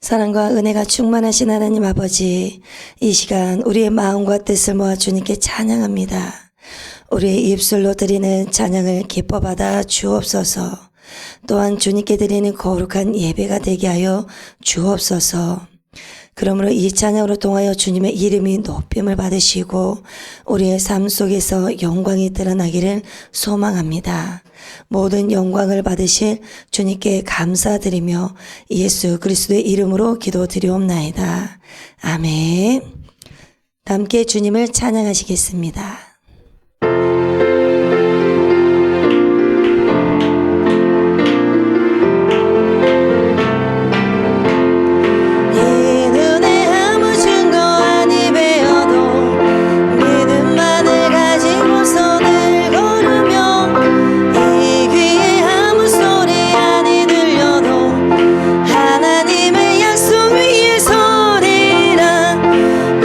사랑과 은혜가 충만하신 하나님 아버지, 이 시간 우리의 마음과 뜻을 모아 주님께 찬양합니다. 우리의 입술로 드리는 찬양을 기뻐 받아 주옵소서. 또한 주님께 드리는 거룩한 예배가 되게 하여 주옵소서. 그러므로 이 찬양으로 통하여 주님의 이름이 높임을 받으시고 우리의 삶 속에서 영광이 드러나기를 소망합니다. 모든 영광을 받으실 주님께 감사드리며 예수 그리스도의 이름으로 기도드리옵나이다. 아멘. 함께 주님을 찬양하시겠습니다.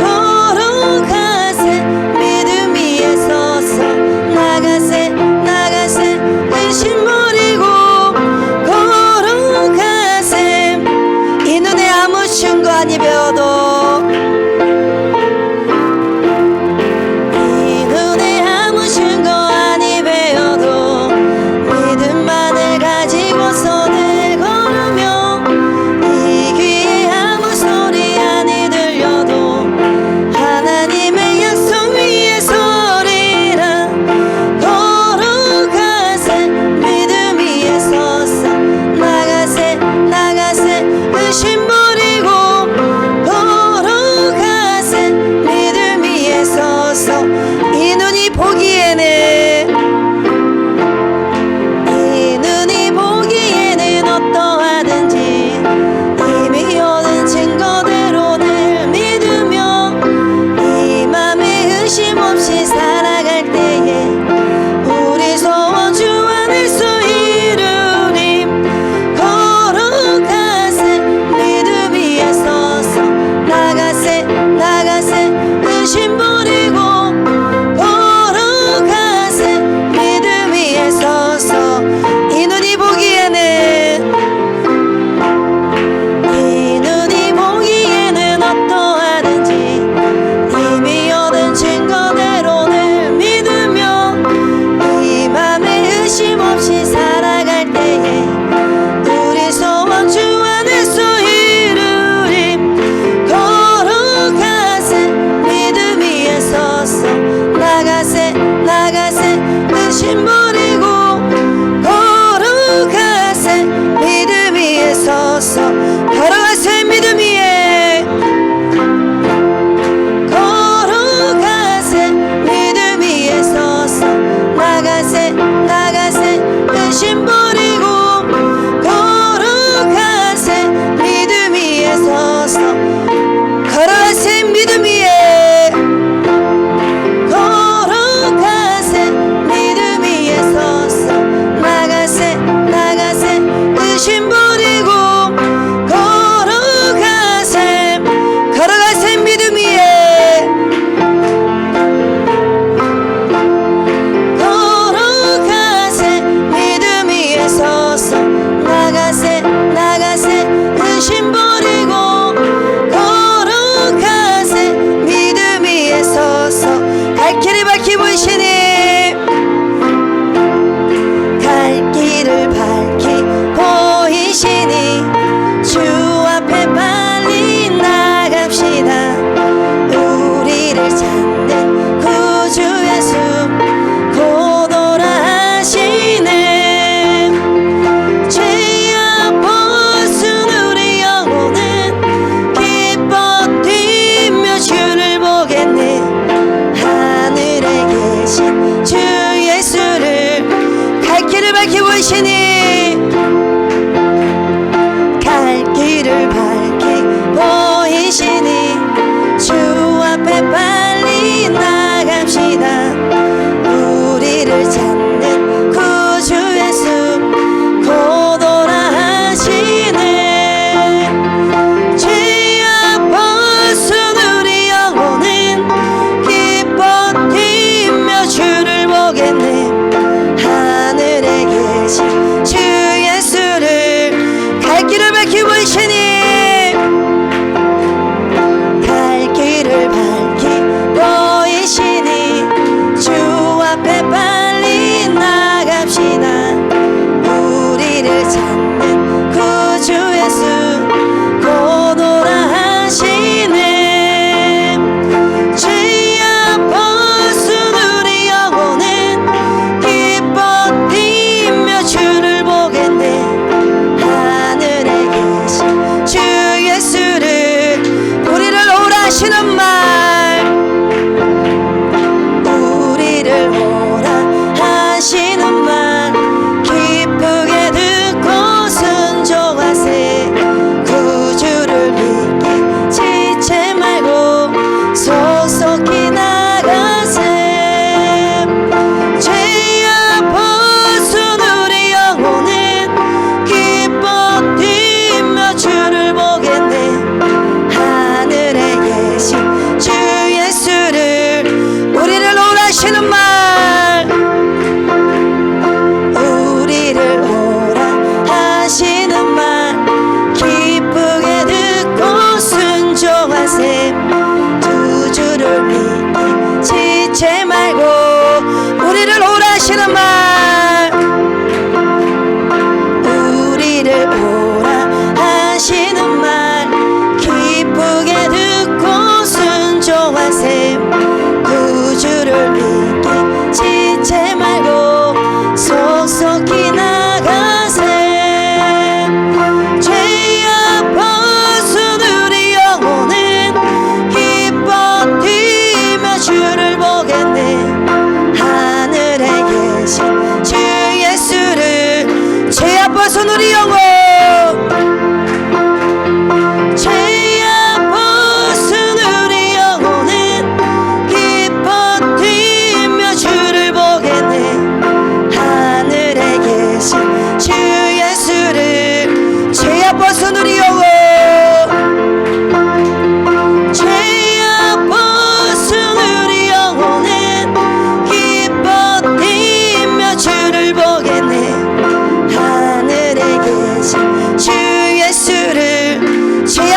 거룩하세 믿음 위에 서서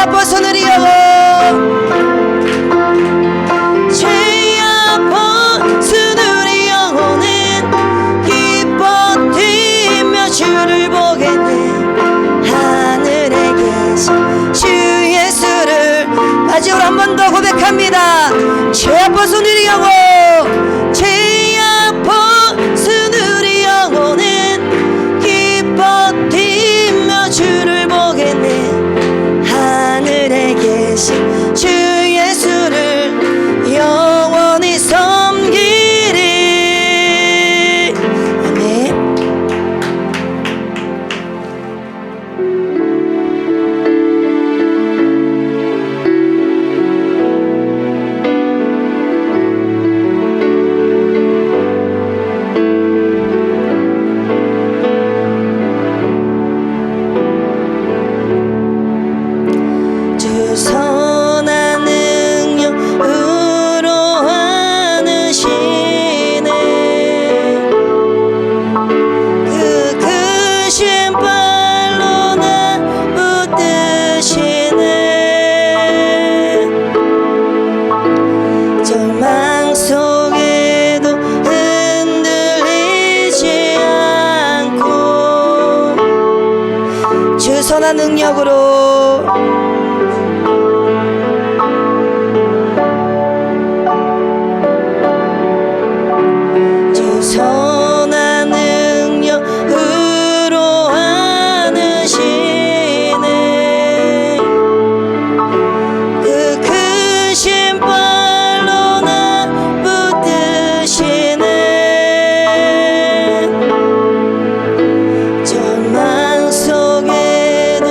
아파 손을 이어고 죄 아파 손을 이어고는 기뻐 뛰며 주를 보겠네. 하늘에 계신 주 예수를 마지막으로 한 번 더 고백합니다. 죄 아파 손을 이어고 죄 아파 손을 이어고는 기뻐 뛰며 주를 보겠네. 하늘에 계신 주 예수를 영원히 섬기리. 아멘. 주 선한 능력으로 하느시네. 그 크신 발로 나 붙드시네. 절망 속에도 흔들리지 않고 주 선한 능력으로 주 선한 능력으로 하느시네. 그 크신 발로 나 붙드시네. 절망 속에도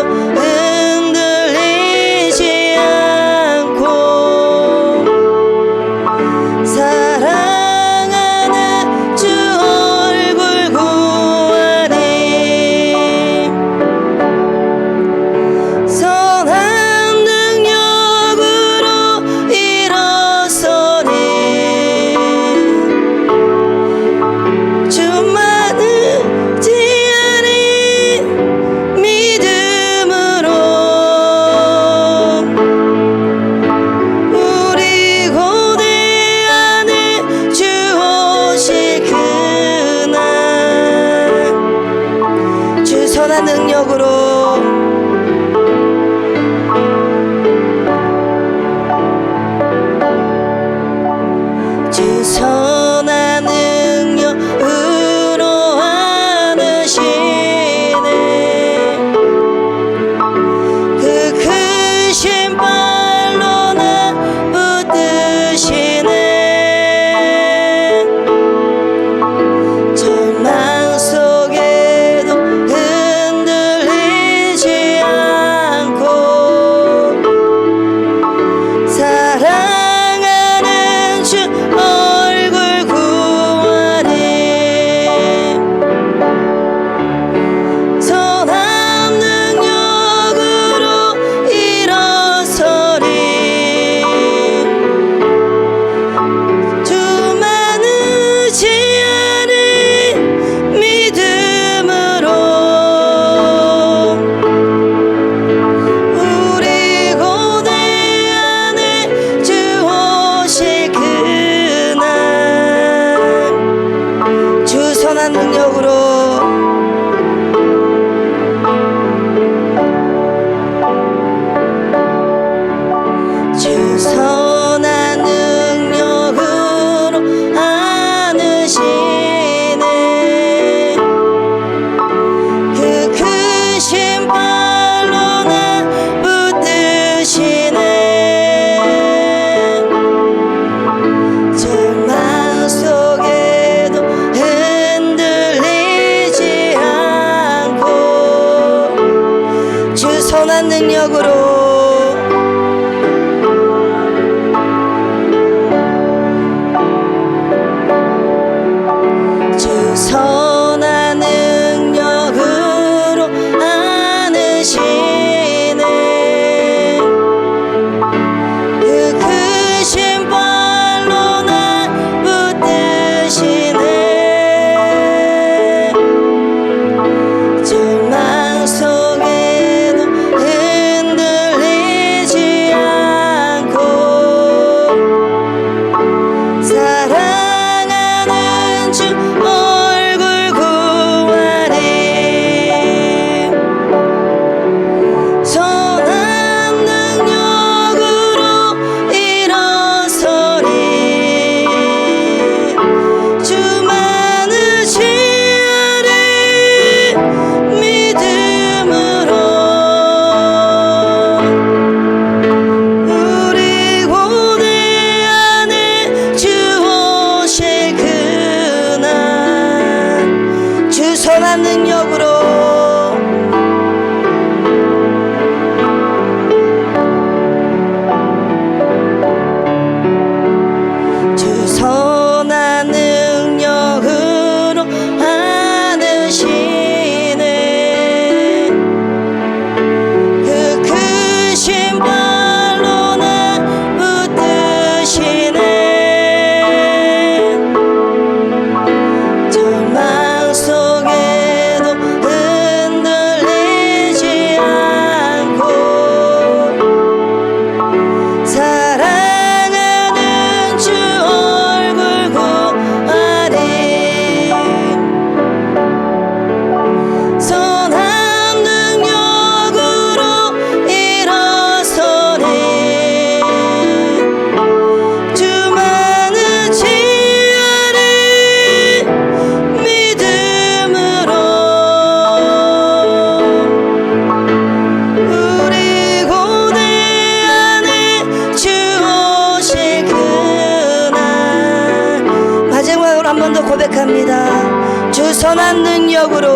능력으로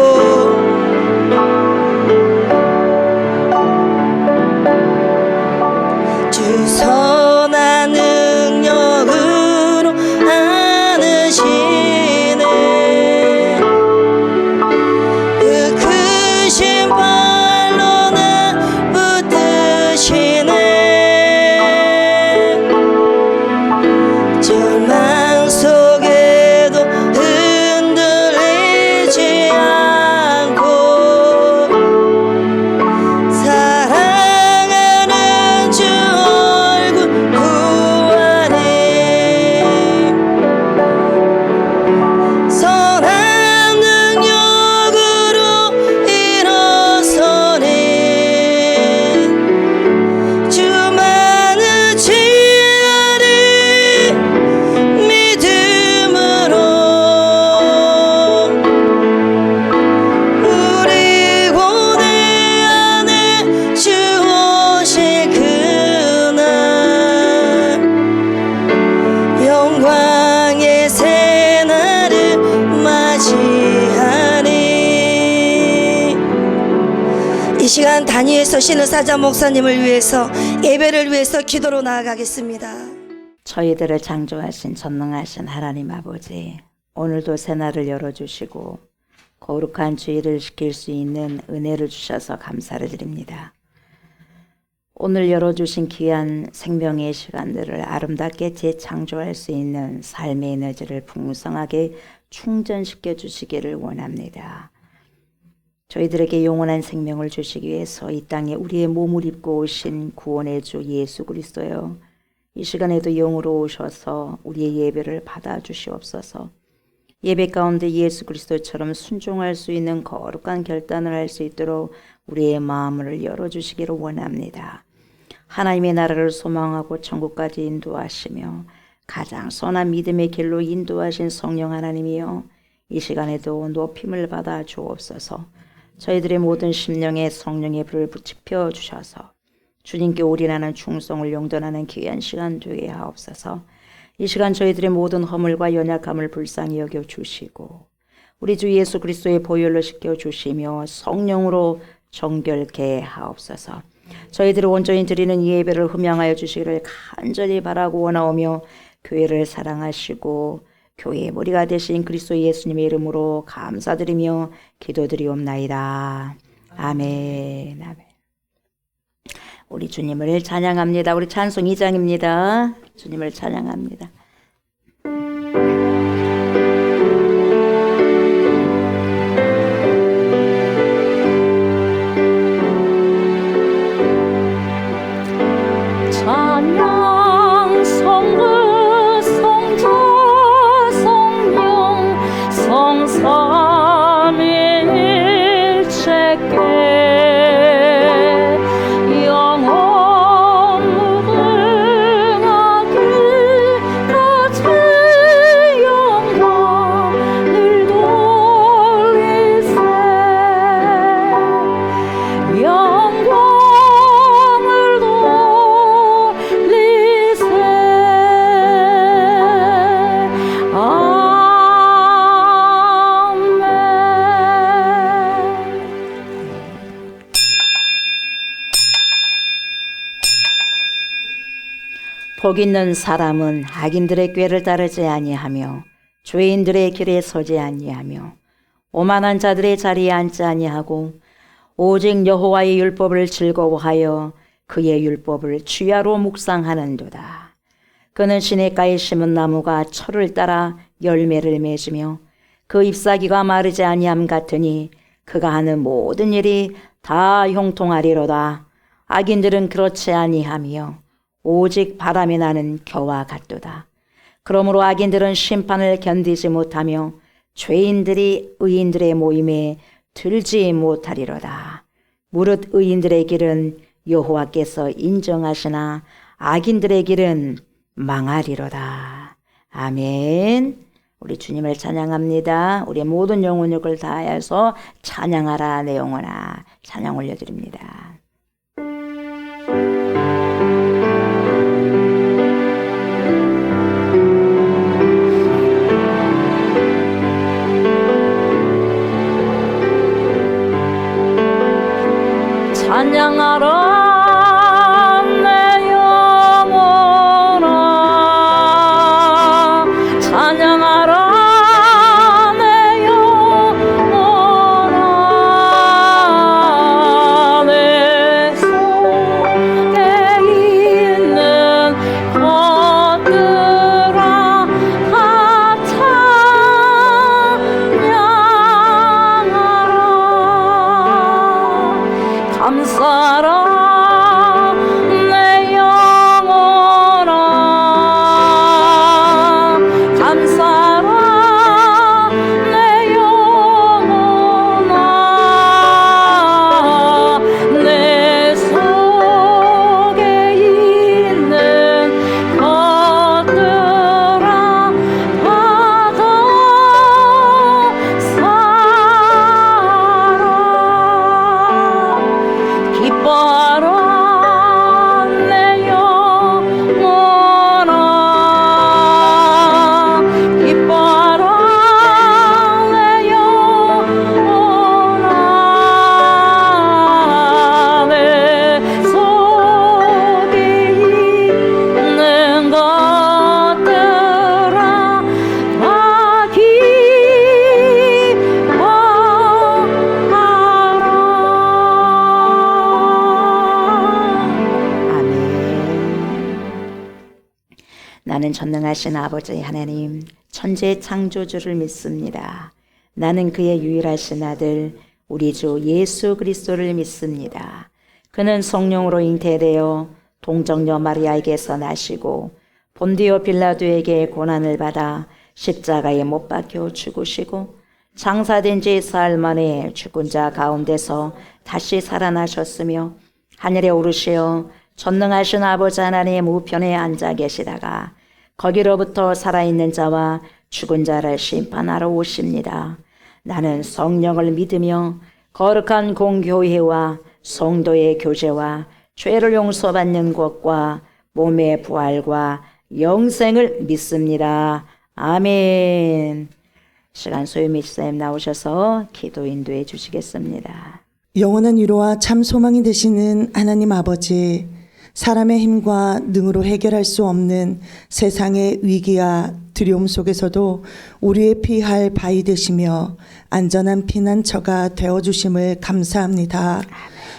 주 선한 능력으로 안으시네 그 크신 발로 날 붙드시네 절망 속에도 흔들리지 않고 사랑하는 주 얼굴 구하네 선한 능력으로 일어서네 주만을 취하리 믿음으로 우리 고뇌 안에 주 오실 그날 영광의 새날을 맞이하리 이 시간 단위에 서시는 사자 목사님을 위해서 예배를 위해서 기도로 나아가겠습니다. 저희들을 창조하신 전능하신 하나님 아버지, 오늘도 새날을 열어주시고 거룩한 주일을 지킬 수 있는 은혜를 주셔서 감사를 드립니다. 오늘 열어주신 귀한 생명의 시간들을 아름답게 재창조할 수 있는 삶의 에너지를 풍성하게 충전시켜 주시기를 원합니다. 저희들에게 영원한 생명을 주시기 위해서 이 땅에 우리의 몸을 입고 오신 구원의 주 예수 그리스도여, 이 시간에도 영으로 오셔서 우리의 예배를 받아주시옵소서. 예배 가운데 예수 그리스도처럼 순종할 수 있는 거룩한 결단을 할 수 있도록 우리의 마음을 열어주시기를 원합니다. 하나님의 나라를 소망하고 천국까지 인도하시며 가장 선한 믿음의 길로 인도하신 성령 하나님이여, 이 시간에도 높임을 받아 주옵소서. 저희들의 모든 심령에 성령의 불을 지펴 주셔서 주님께 올인하는 충성을 용돈하는 귀한 시간 되게 하옵소서. 이 시간 저희들의 모든 허물과 연약함을 불쌍히 여겨 주시고 우리 주 예수 그리스도의 보혈로 씻겨 주시며 성령으로 정결케 하옵소서. 저희들을 온전히 드리는 이 예배를 흠양하여 주시기를 간절히 바라고 원하오며 교회를 사랑하시고 교회의 머리가 되신 그리스도 예수님의 이름으로 감사드리며 기도드리옵나이다. 아멘. 아멘. 우리 주님을 찬양합니다. 우리 찬송 2장입니다. 주님을 찬양합니다. 찬양 성부 성자 성령 성삼위일체께 영원 무궁하게 같이 영광을 돌리세 영광을 돌리세 복 있는 사람은 악인들의 꾀를 따르지 아니하며 죄인들의 길에 서지 아니하며 오만한 자들의 자리에 앉지 아니하고 오직 여호와의 율법을 즐거워하여 그의 율법을 주야로 묵상하는도다. 그는 시냇가에 심은 나무가 철을 따라 열매를 맺으며 그 잎사귀가 마르지 아니함 같으니 그가 하는 모든 일이 다 형통하리로다. 악인들은 그렇지 아니하며 오직 바람이 나는 겨와 같도다. 그러므로 악인들은 심판을 견디지 못하며 죄인들이 의인들의 모임에 들지 못하리로다. 무릇 의인들의 길은 여호와께서 인정하시나 악인들의 길은 망하리로다. 아멘. 우리 주님을 찬양합니다. 우리의 모든 영혼력을 다하여서 찬양하라 내 영혼아. 찬양 올려드립니다. 나는 전능하신 아버지 하나님, 천지의 창조주를 믿습니다. 나는 그의 유일하신 아들, 우리 주 예수 그리스도를 믿습니다. 그는 성령으로 잉태되어 동정녀 마리아에게서 나시고 본디오 빌라도에게 고난을 받아 십자가에 못 박혀 죽으시고 장사된 지 사흘 만에 죽은 자 가운데서 다시 살아나셨으며 하늘에 오르시어 전능하신 아버지 하나님 우편에 앉아 계시다가 거기로부터 살아있는 자와 죽은 자를 심판하러 오십니다. 나는 성령을 믿으며 거룩한 공교회와 성도의 교제와 죄를 용서받는 것과 몸의 부활과 영생을 믿습니다. 아멘. 시간 소유미 집사님 나오셔서 기도 인도해 주시겠습니다. 영원한 위로와 참 소망이 되시는 하나님 아버지, 사람의 힘과 능으로 해결할 수 없는 세상의 위기와 두려움 속에서도 우리의 피할 바위 되시며 안전한 피난처가 되어주심을 감사합니다.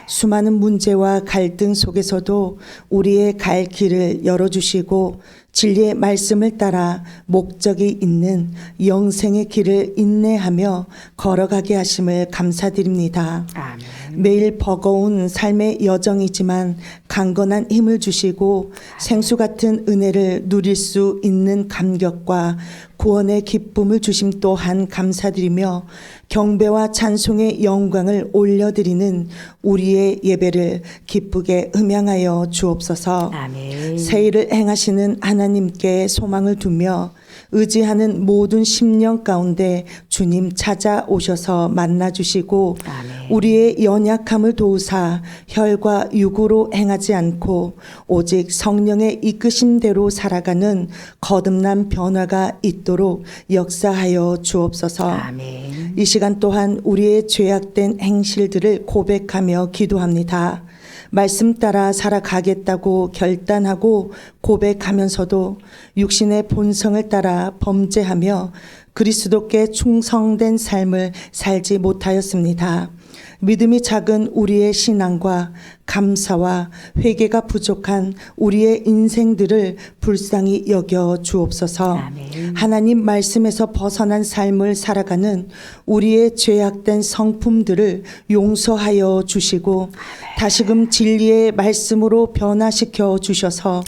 수많은 문제와 갈등 속에서도 우리의 갈 길을 열어주시고 진리의 말씀을 따라 목적이 있는 영생의 길을 인내하며 걸어가게 하심을 감사드립니다. 아멘. 매일 버거운 삶의 여정이지만 강건한 힘을 주시고 생수 같은 은혜를 누릴 수 있는 감격과 구원의 기쁨을 주심 또한 감사드리며 경배와 찬송의 영광을 올려드리는 우리의 예배를 기쁘게 음향하여 주옵소서. 아멘. 새 일을 행하시는 하나님께 소망을 두며 의지하는 모든 심령 가운데 주님 찾아오셔서 만나주시고 아멘. 우리의 연약함을 도우사 혈과 육으로 행하지 않고 오직 성령의 이끄심대로 살아가는 거듭난 변화가 있도록 역사하여 주옵소서. 아멘. 이 시간 또한 우리의 죄악된 행실들을 고백하며 기도합니다. 말씀 따라 살아가겠다고 결단하고 고백하면서도 육신의 본성을 따라 범죄하며 그리스도께 충성된 삶을 살지 못하였습니다. 믿음이 작은 우리의 신앙과 감사와 회개가 부족한 우리의 인생들을 불쌍히 여겨 주옵소서. 아멘. 하나님 말씀에서 벗어난 삶을 살아가는 우리의 죄악된 성품들을 용서하여 주시고 다시금 진리의 말씀으로 변화시켜 주셔서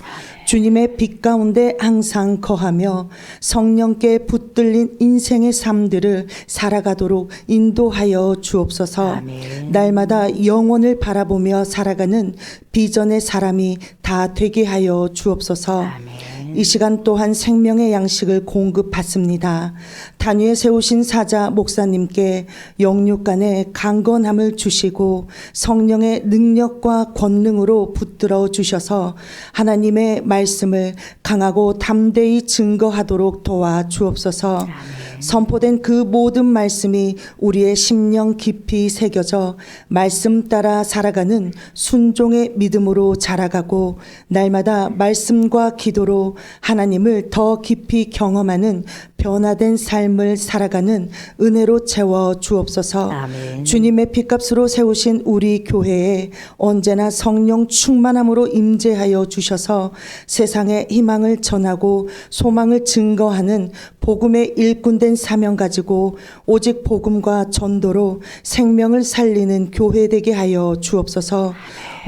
주님의 빛 가운데 항상 거하며 성령께 붙들린 인생의 삶들을 살아가도록 인도하여 주옵소서. 아멘. 날마다 영혼을 바라보며 살아가는 비전의 사람이 다 되게 하여 주옵소서. 아멘. 이 시간 또한 생명의 양식을 공급받습니다. 단위에 세우신 사자 목사님께 영육간의 강건함을 주시고 성령의 능력과 권능으로 붙들어 주셔서 하나님의 말씀을 강하고 담대히 증거하도록 도와 주옵소서. 선포된 그 모든 말씀이 우리의 심령 깊이 새겨져 말씀 따라 살아가는 순종의 믿음으로 자라가고 날마다 말씀과 기도로 하나님을 더 깊이 경험하는 변화된 삶을 살아가는 은혜로 채워 주옵소서. 아멘. 주님의 피값으로 세우신 우리 교회에 언제나 성령 충만함으로 임재하여 주셔서 세상에 희망을 전하고 소망을 증거하는 복음의 일꾼된 사명 가지고 오직 복음과 전도로 생명을 살리는 교회 되게 하여 주옵소서.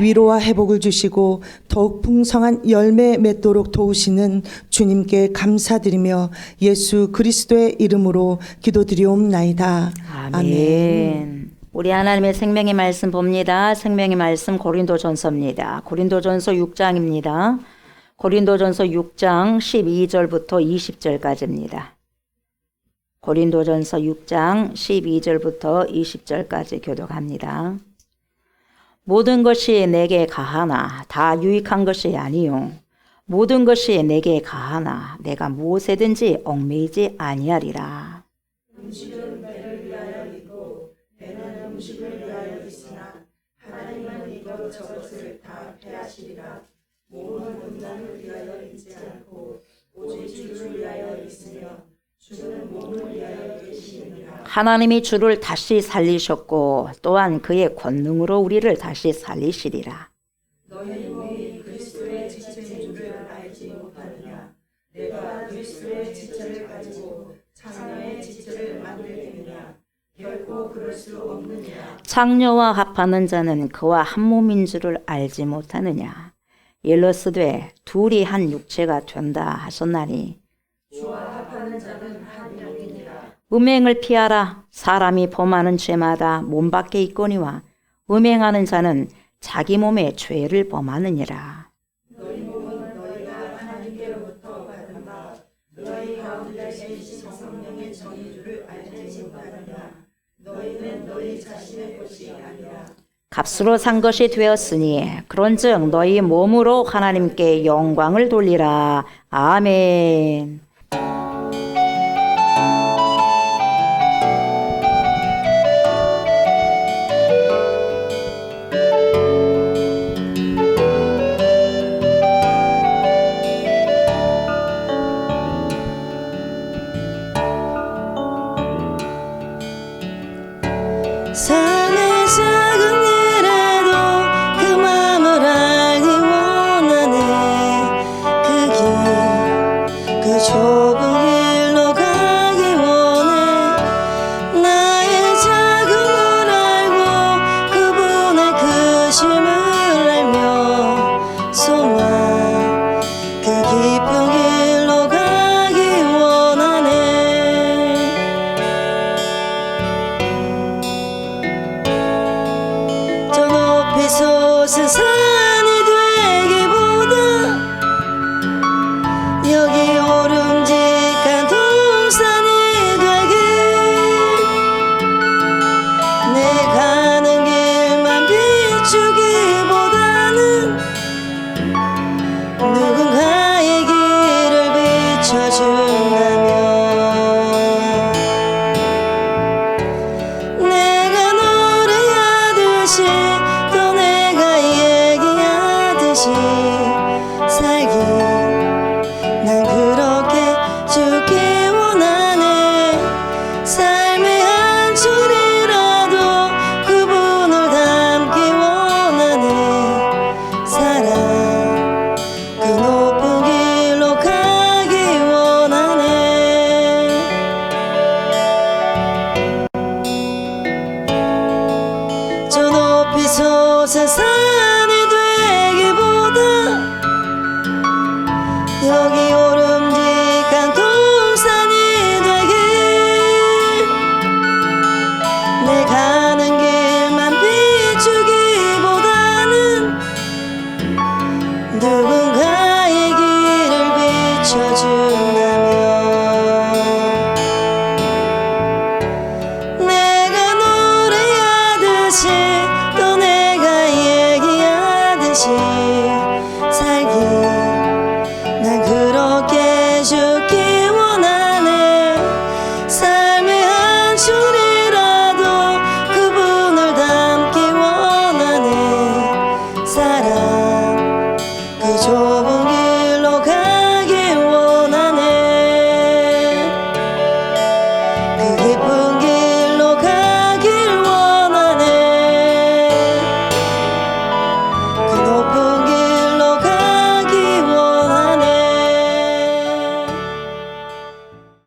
위로와 회복을 주시고 더욱 풍성한 열매 맺도록 도우시는 주님께 감사드리며 예수 그리스도의 이름으로 기도드리옵나이다. 아멘. 우리 하나님의 생명의 말씀 봅니다. 생명의 말씀 고린도전서입니다. 고린도전서 6장입니다. 고린도전서 6장 12절부터 20절까지입니다. 고린도전서 6장 12절부터 20절까지 교독합니다. 모든 것이 내게 가하나 다 유익한 것이 아니요 모든 것이 내게 가하나 내가 무엇에든지 얽매이지 아니하리라. 음식은 배를 위하여 있고 배는 음식을 위하여 있으나 하나님은 이것 저것을 다 패하시리라. 몸은 음란을 위하여 있지 않고 오직 주를 위하여 있으며 주는 몸을 위하여 계시느니라. 하나님이 주를 다시 살리셨고 또한 그의 권능으로 우리를 다시 살리시리라. 너희 몸이 그리스도의 지체인 줄을 알지 못하느냐. 내가 그리스도의 지체를 가지고 장녀의 지체를 만들겠느냐? 결코 그럴 수 없느니라. 장녀와 합하는 자는 그와 한 몸인 줄을 알지 못하느냐? 일러스되 둘이 한 육체가 된다 하셨나니 주와 합하는 자는 한 영이니라. 음행을 피하라. 사람이 범하는 죄마다 몸 밖에 있거니와 음행하는 자는 자기 몸에 죄를 범하느니라. 너희 몸은 너희가 하나님께로부터 받은 바 너희 가운데 계신 성령의 정의주를 알지 못하느냐? 너희는 너희 자신의 것이 아니라 값으로 산 것이 되었으니 그런즉 너희 몸으로 하나님께 영광을 돌리라. 아멘. 삶의 작은 일에도 그 마음을 알기 원하네. 그 좁은 길로 가기 원해. 나의 작음을 알고 그분의 크심을 알며 소망 그 깊은 길로 가기 원하네. 저 높이 솟은 산이 되기보다 여기 오름직한 동산이 되길. 내 가는 길만 비추기보다는 누군가의 길을 비춰준다면 내가 노래하듯이 또 내가 얘기하듯이 살기 난 그렇게 죽기 원하네. 삶의 한 줄이라도 그분을 담기 원하네. 사랑 그 높은 길로 가기 원하네. 저 높이 솟은 산이 되기보다 여기 오름직한 동산이 되길. 내 가는 길만 비추기보다는 누군가의 길을 비춰준다면 내가 노래하듯이 또 내가 얘기하듯이 살기 난 그렇게 죽기 원하네. 삶의 한 줄이라도 그분을 담기 원하네. 사랑 그 좁은 길로 가기 원하네. 그 깊은 길로 가길 원하네. 그 높은 길로 가기 원하네.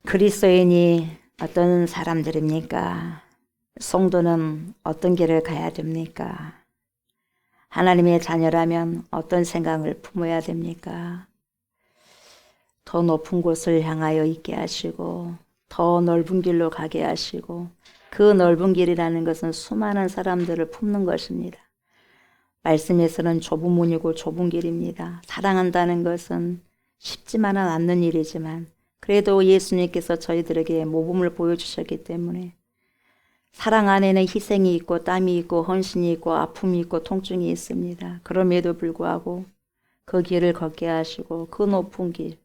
그리스도인이 어떤 사람들입니까? 성도는 어떤 길을 가야 됩니까? 하나님의 자녀라면 어떤 생각을 품어야 됩니까? 더 높은 곳을 향하여 있게 하시고 더 넓은 길로 가게 하시고 그 넓은 길이라는 것은 수많은 사람들을 품는 것입니다. 말씀에서는 좁은 문이고 좁은 길입니다. 사랑한다는 것은 쉽지만은 않는 일이지만 그래도 예수님께서 저희들에게 모범을 보여주셨기 때문에 사랑 안에는 희생이 있고 땀이 있고 헌신이 있고 아픔이 있고 통증이 있습니다. 그럼에도 불구하고 그 길을 걷게 하시고 그 높은 길,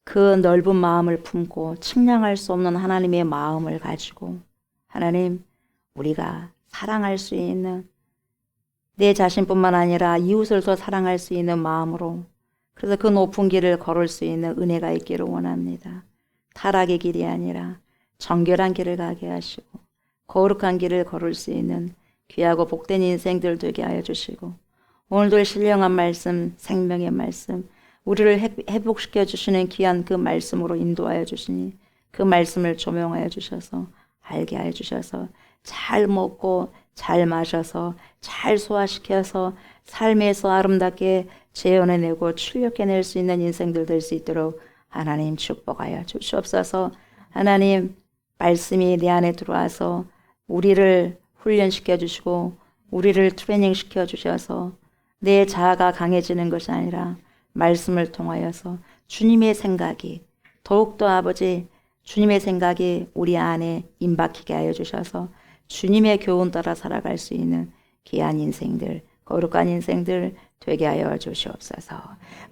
그 넓은 마음을 품고 측량할 수 없는 하나님의 마음을 가지고 하나님, 우리가 사랑할 수 있는 내 자신뿐만 아니라 이웃을 더 사랑할 수 있는 마음으로 그래서 그 높은 길을 걸을 수 있는 은혜가 있기를 원합니다. 타락의 길이 아니라 정결한 길을 가게 하시고 거룩한 길을 걸을 수 있는 귀하고 복된 인생들 되게 하여 주시고 오늘도 신령한 말씀, 생명의 말씀 우리를 회복시켜 주시는 귀한 그 말씀으로 인도하여 주시니 그 말씀을 조명하여 주셔서 알게 하여 주셔서 잘 먹고 잘 마셔서 잘 소화시켜서 삶에서 아름답게 재현해내고 출력해낼 수 있는 인생들 될 수 있도록 하나님 축복하여 주시옵소서. 하나님 말씀이 내 안에 들어와서 우리를 훈련시켜 주시고 우리를 트레이닝 시켜 주셔서 내 자아가 강해지는 것이 아니라 말씀을 통하여서 주님의 생각이 더욱더 아버지 주님의 생각이 우리 안에 임박히게 하여 주셔서 주님의 교훈 따라 살아갈 수 있는 귀한 인생들, 거룩한 인생들 되게 하여 주시옵소서.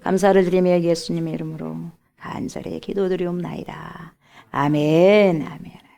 감사를 드리며 예수님의 이름으로 간절히 기도드리옵나이다. 아멘, 아멘.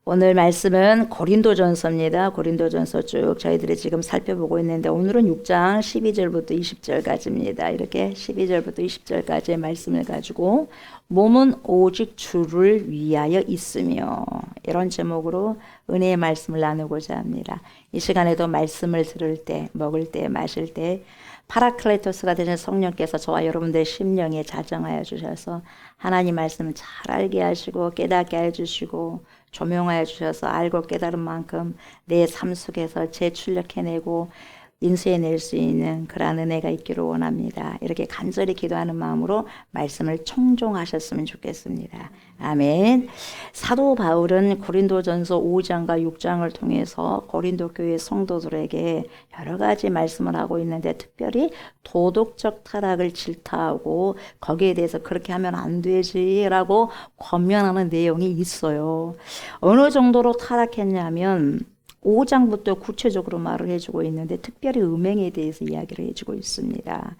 오늘 말씀은 고린도전서입니다. 고린도전서 쭉 저희들이 지금 살펴보고 있는데 오늘은 6장 12절부터 20절까지입니다. 이렇게 12절부터 20절까지의 말씀을 가지고 몸은 오직 주를 위하여 있으며 이런 제목으로 은혜의 말씀을 나누고자 합니다. 이 시간에도 말씀을 들을 때, 먹을 때, 마실 때 파라클레토스가 되신 성령께서 저와 여러분들의 심령에 자정하여 주셔서 하나님 말씀을 잘 알게 하시고 깨닫게 해주시고 조명하여 주셔서 알고 깨달은 만큼 내 삶 속에서 재출력해내고 인수해낼 수 있는 그러한 은혜가 있기를 원합니다. 이렇게 간절히 기도하는 마음으로 말씀을 청종하셨으면 좋겠습니다. 아멘. 사도 바울은 고린도전서 5장과 6장을 통해서 고린도 교회 성도들에게 여러 가지 말씀을 하고 있는데 특별히 도덕적 타락을 질타하고 거기에 대해서 그렇게 하면 안 되지라고 권면하는 내용이 있어요. 어느 정도로 타락했냐면 5장부터 구체적으로 말을 해주고 있는데 특별히 음행에 대해서 이야기를 해주고 있습니다.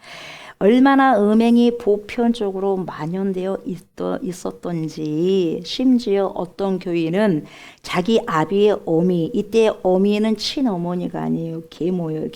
얼마나 음행이 보편적으로 만연되어 있었던지 심지어 어떤 교인은 자기 아비의 어미, 이때 어미는 친어머니가 아니에요. 계모예요.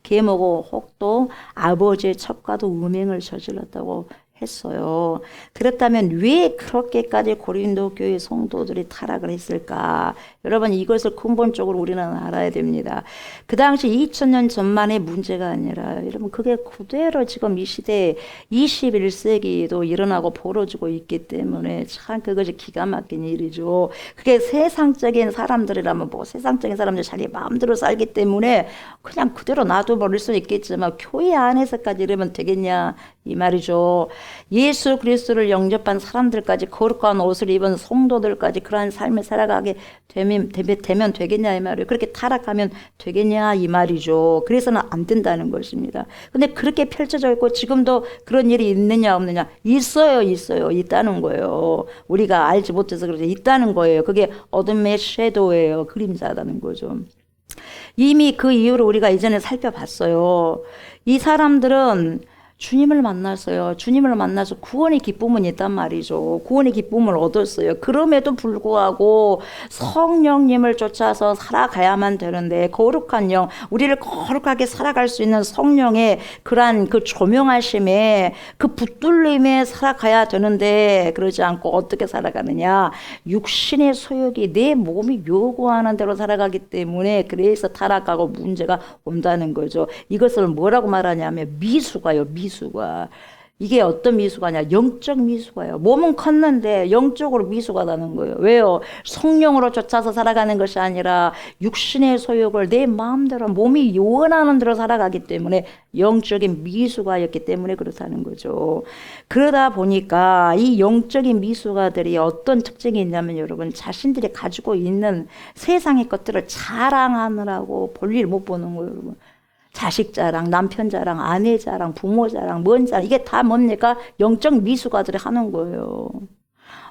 계모고 혹도 아버지의 첩과도 음행을 저질렀다고 했어요. 그렇다면 왜 그렇게까지 고린도 교회 성도들이 타락을 했을까? 여러분 이것을 근본적으로 우리는 알아야 됩니다. 그 당시 2000년 전만의 문제가 아니라 여러분 그게 그대로 지금 이 시대에 21세기도 일어나고 벌어지고 있기 때문에 참 그것이 기가 막힌 일이죠. 그게 세상적인 사람들이라면 뭐 세상적인 사람들 자기 마음대로 살기 때문에 그냥 그대로 놔둬버릴 수 있겠지만 교회 안에서까지 이러면 되겠냐 이 말이죠. 예수 그리스도를 영접한 사람들까지 거룩한 옷을 입은 성도들까지 그러한 삶을 살아가게 되면 되겠냐 이 말이에요. 그렇게 타락하면 되겠냐 이 말이죠. 그래서는 안 된다는 것입니다. 근데 그렇게 펼쳐져 있고 지금도 그런 일이 있느냐 없느냐 있어요. 있다는 거예요. 우리가 알지 못해서 그러지 있다는 거예요. 그게 어둠의 섀도우예요. 그림자라는 거죠. 이미 그 이유로 우리가 이전에 살펴봤어요. 이 사람들은 주님을 만났어요. 주님을 만나서 구원의 기쁨은 있단 말이죠. 구원의 기쁨을 얻었어요. 그럼에도 불구하고 성령님을 쫓아서 살아가야만 되는데 거룩한 영, 우리를 거룩하게 살아갈 수 있는 성령의 그러한 그 조명하심에 그 붙들림에 살아가야 되는데 그러지 않고 어떻게 살아가느냐. 육신의 소욕이 내 몸이 요구하는 대로 살아가기 때문에 그래서 타락하고 문제가 온다는 거죠. 이것을 뭐라고 말하냐면 미수가요. 미수가. 이게 어떤 미수가냐? 영적 미수가요. 몸은 컸는데 영적으로 미수가 나는 거예요. 왜요? 성령으로 쫓아서 살아가는 것이 아니라 육신의 소욕을 내 마음대로 몸이 요원하는 대로 살아가기 때문에 영적인 미수가였기 때문에 그렇다는 거죠. 그러다 보니까 이 영적인 미수가들이 어떤 특징이 있냐면 여러분 자신들이 가지고 있는 세상의 것들을 자랑하느라고 볼일 못 보는 거예요. 여러분. 자식 자랑, 남편 자랑, 아내 자랑, 부모 자랑, 뭔 자랑 이게 다 뭡니까? 영적 미수가들이 하는 거예요.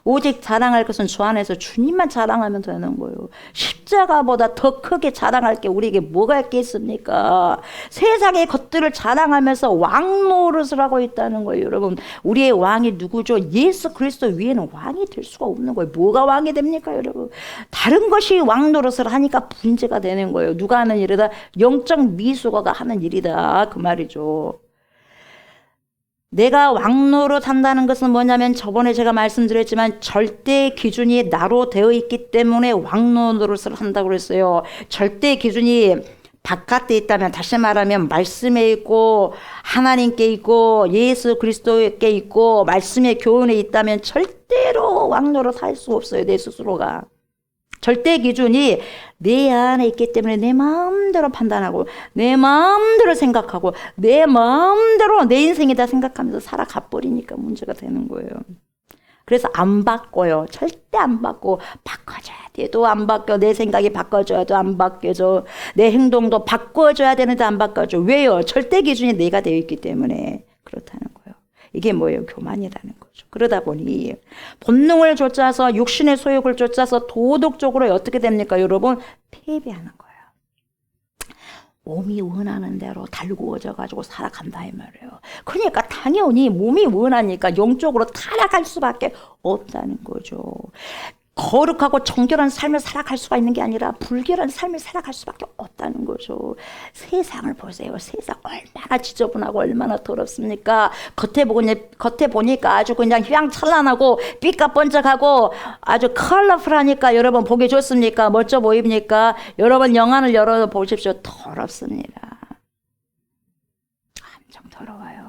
오직 자랑할 것은 주 안에서 주님만 자랑하면 되는 거예요. 십자가보다 더 크게 자랑할 게 우리에게 뭐가 있겠습니까? 세상의 것들을 자랑하면서 왕 노릇을 하고 있다는 거예요. 여러분 우리의 왕이 누구죠? 예수 그리스도 위에는 왕이 될 수가 없는 거예요. 뭐가 왕이 됩니까 여러분? 다른 것이 왕 노릇을 하니까 문제가 되는 거예요. 누가 하는 일이다? 영적 미수가가 하는 일이다 그 말이죠. 내가 왕노릇 한다는 것은 뭐냐면 저번에 제가 말씀드렸지만 절대 기준이 나로 되어 있기 때문에 왕노릇을 한다고 그랬어요. 절대 기준이 바깥에 있다면, 다시 말하면 말씀에 있고 하나님께 있고 예수 그리스도께 있고 말씀의 교훈에 있다면 절대로 왕노로 살 수 없어요. 내 스스로가. 절대 기준이 내 안에 있기 때문에 내 마음대로 판단하고 내 마음대로 생각하고 내 마음대로 내 인생이다 생각하면서 살아가 버리니까 문제가 되는 거예요. 그래서 안 바꿔요. 절대 안 바꿔. 바꿔줘야 돼도 안 바뀌어. 내 생각이 바꿔줘야도 안 바뀌어져. 내 행동도 바꿔줘야 되는데 안 바꿔줘. 왜요? 절대 기준이 내가 되어 있기 때문에 그렇다는 거예요. 이게 뭐예요? 교만이라는 거죠. 그러다 보니 본능을 쫓아서 육신의 소욕을 쫓아서 도덕적으로 어떻게 됩니까? 여러분, 패배하는 거예요. 몸이 원하는 대로 달구어져 가지고 살아간다 이 말이에요. 그러니까 당연히 몸이 원하니까 영적으로 타락할 수밖에 없다는 거죠. 거룩하고 정결한 삶을 살아갈 수가 있는 게 아니라 불결한 삶을 살아갈 수밖에 없다는 거죠. 세상을 보세요. 세상 얼마나 지저분하고 얼마나 더럽습니까? 겉에 보니까 아주 그냥 휘황찬란하고 삐까번쩍하고 아주 컬러풀하니까 여러분 보기 좋습니까? 멋져 보입니까? 여러분 영안을 열어 보십시오. 더럽습니다. 엄청 더러워요.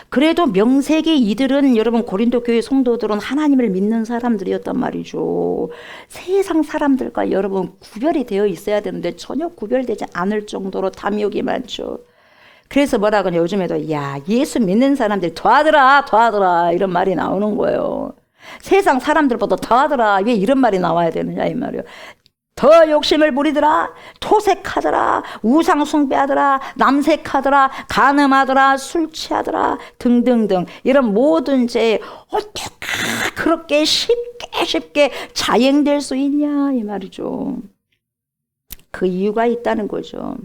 그래도 명색이 이들은 여러분 고린도 교회 성도들은 하나님을 믿는 사람들이었단 말이죠. 세상 사람들과 여러분 구별이 되어 있어야 되는데 전혀 구별되지 않을 정도로 탐욕이 많죠. 그래서 뭐라 그러냐 요즘에도 야 예수 믿는 사람들이 더하더라 이런 말이 나오는 거예요. 세상 사람들보다 더하더라 왜 이런 말이 나와야 되느냐 이 말이에요. 더 욕심을 부리더라, 토색하더라, 우상 숭배하더라, 남색하더라, 간음하더라, 술 취하더라 등등등 이런 모든 죄에 어떻게 그렇게 쉽게 자행될 수 있냐 이 말이죠. 그 이유가 있다는 거죠.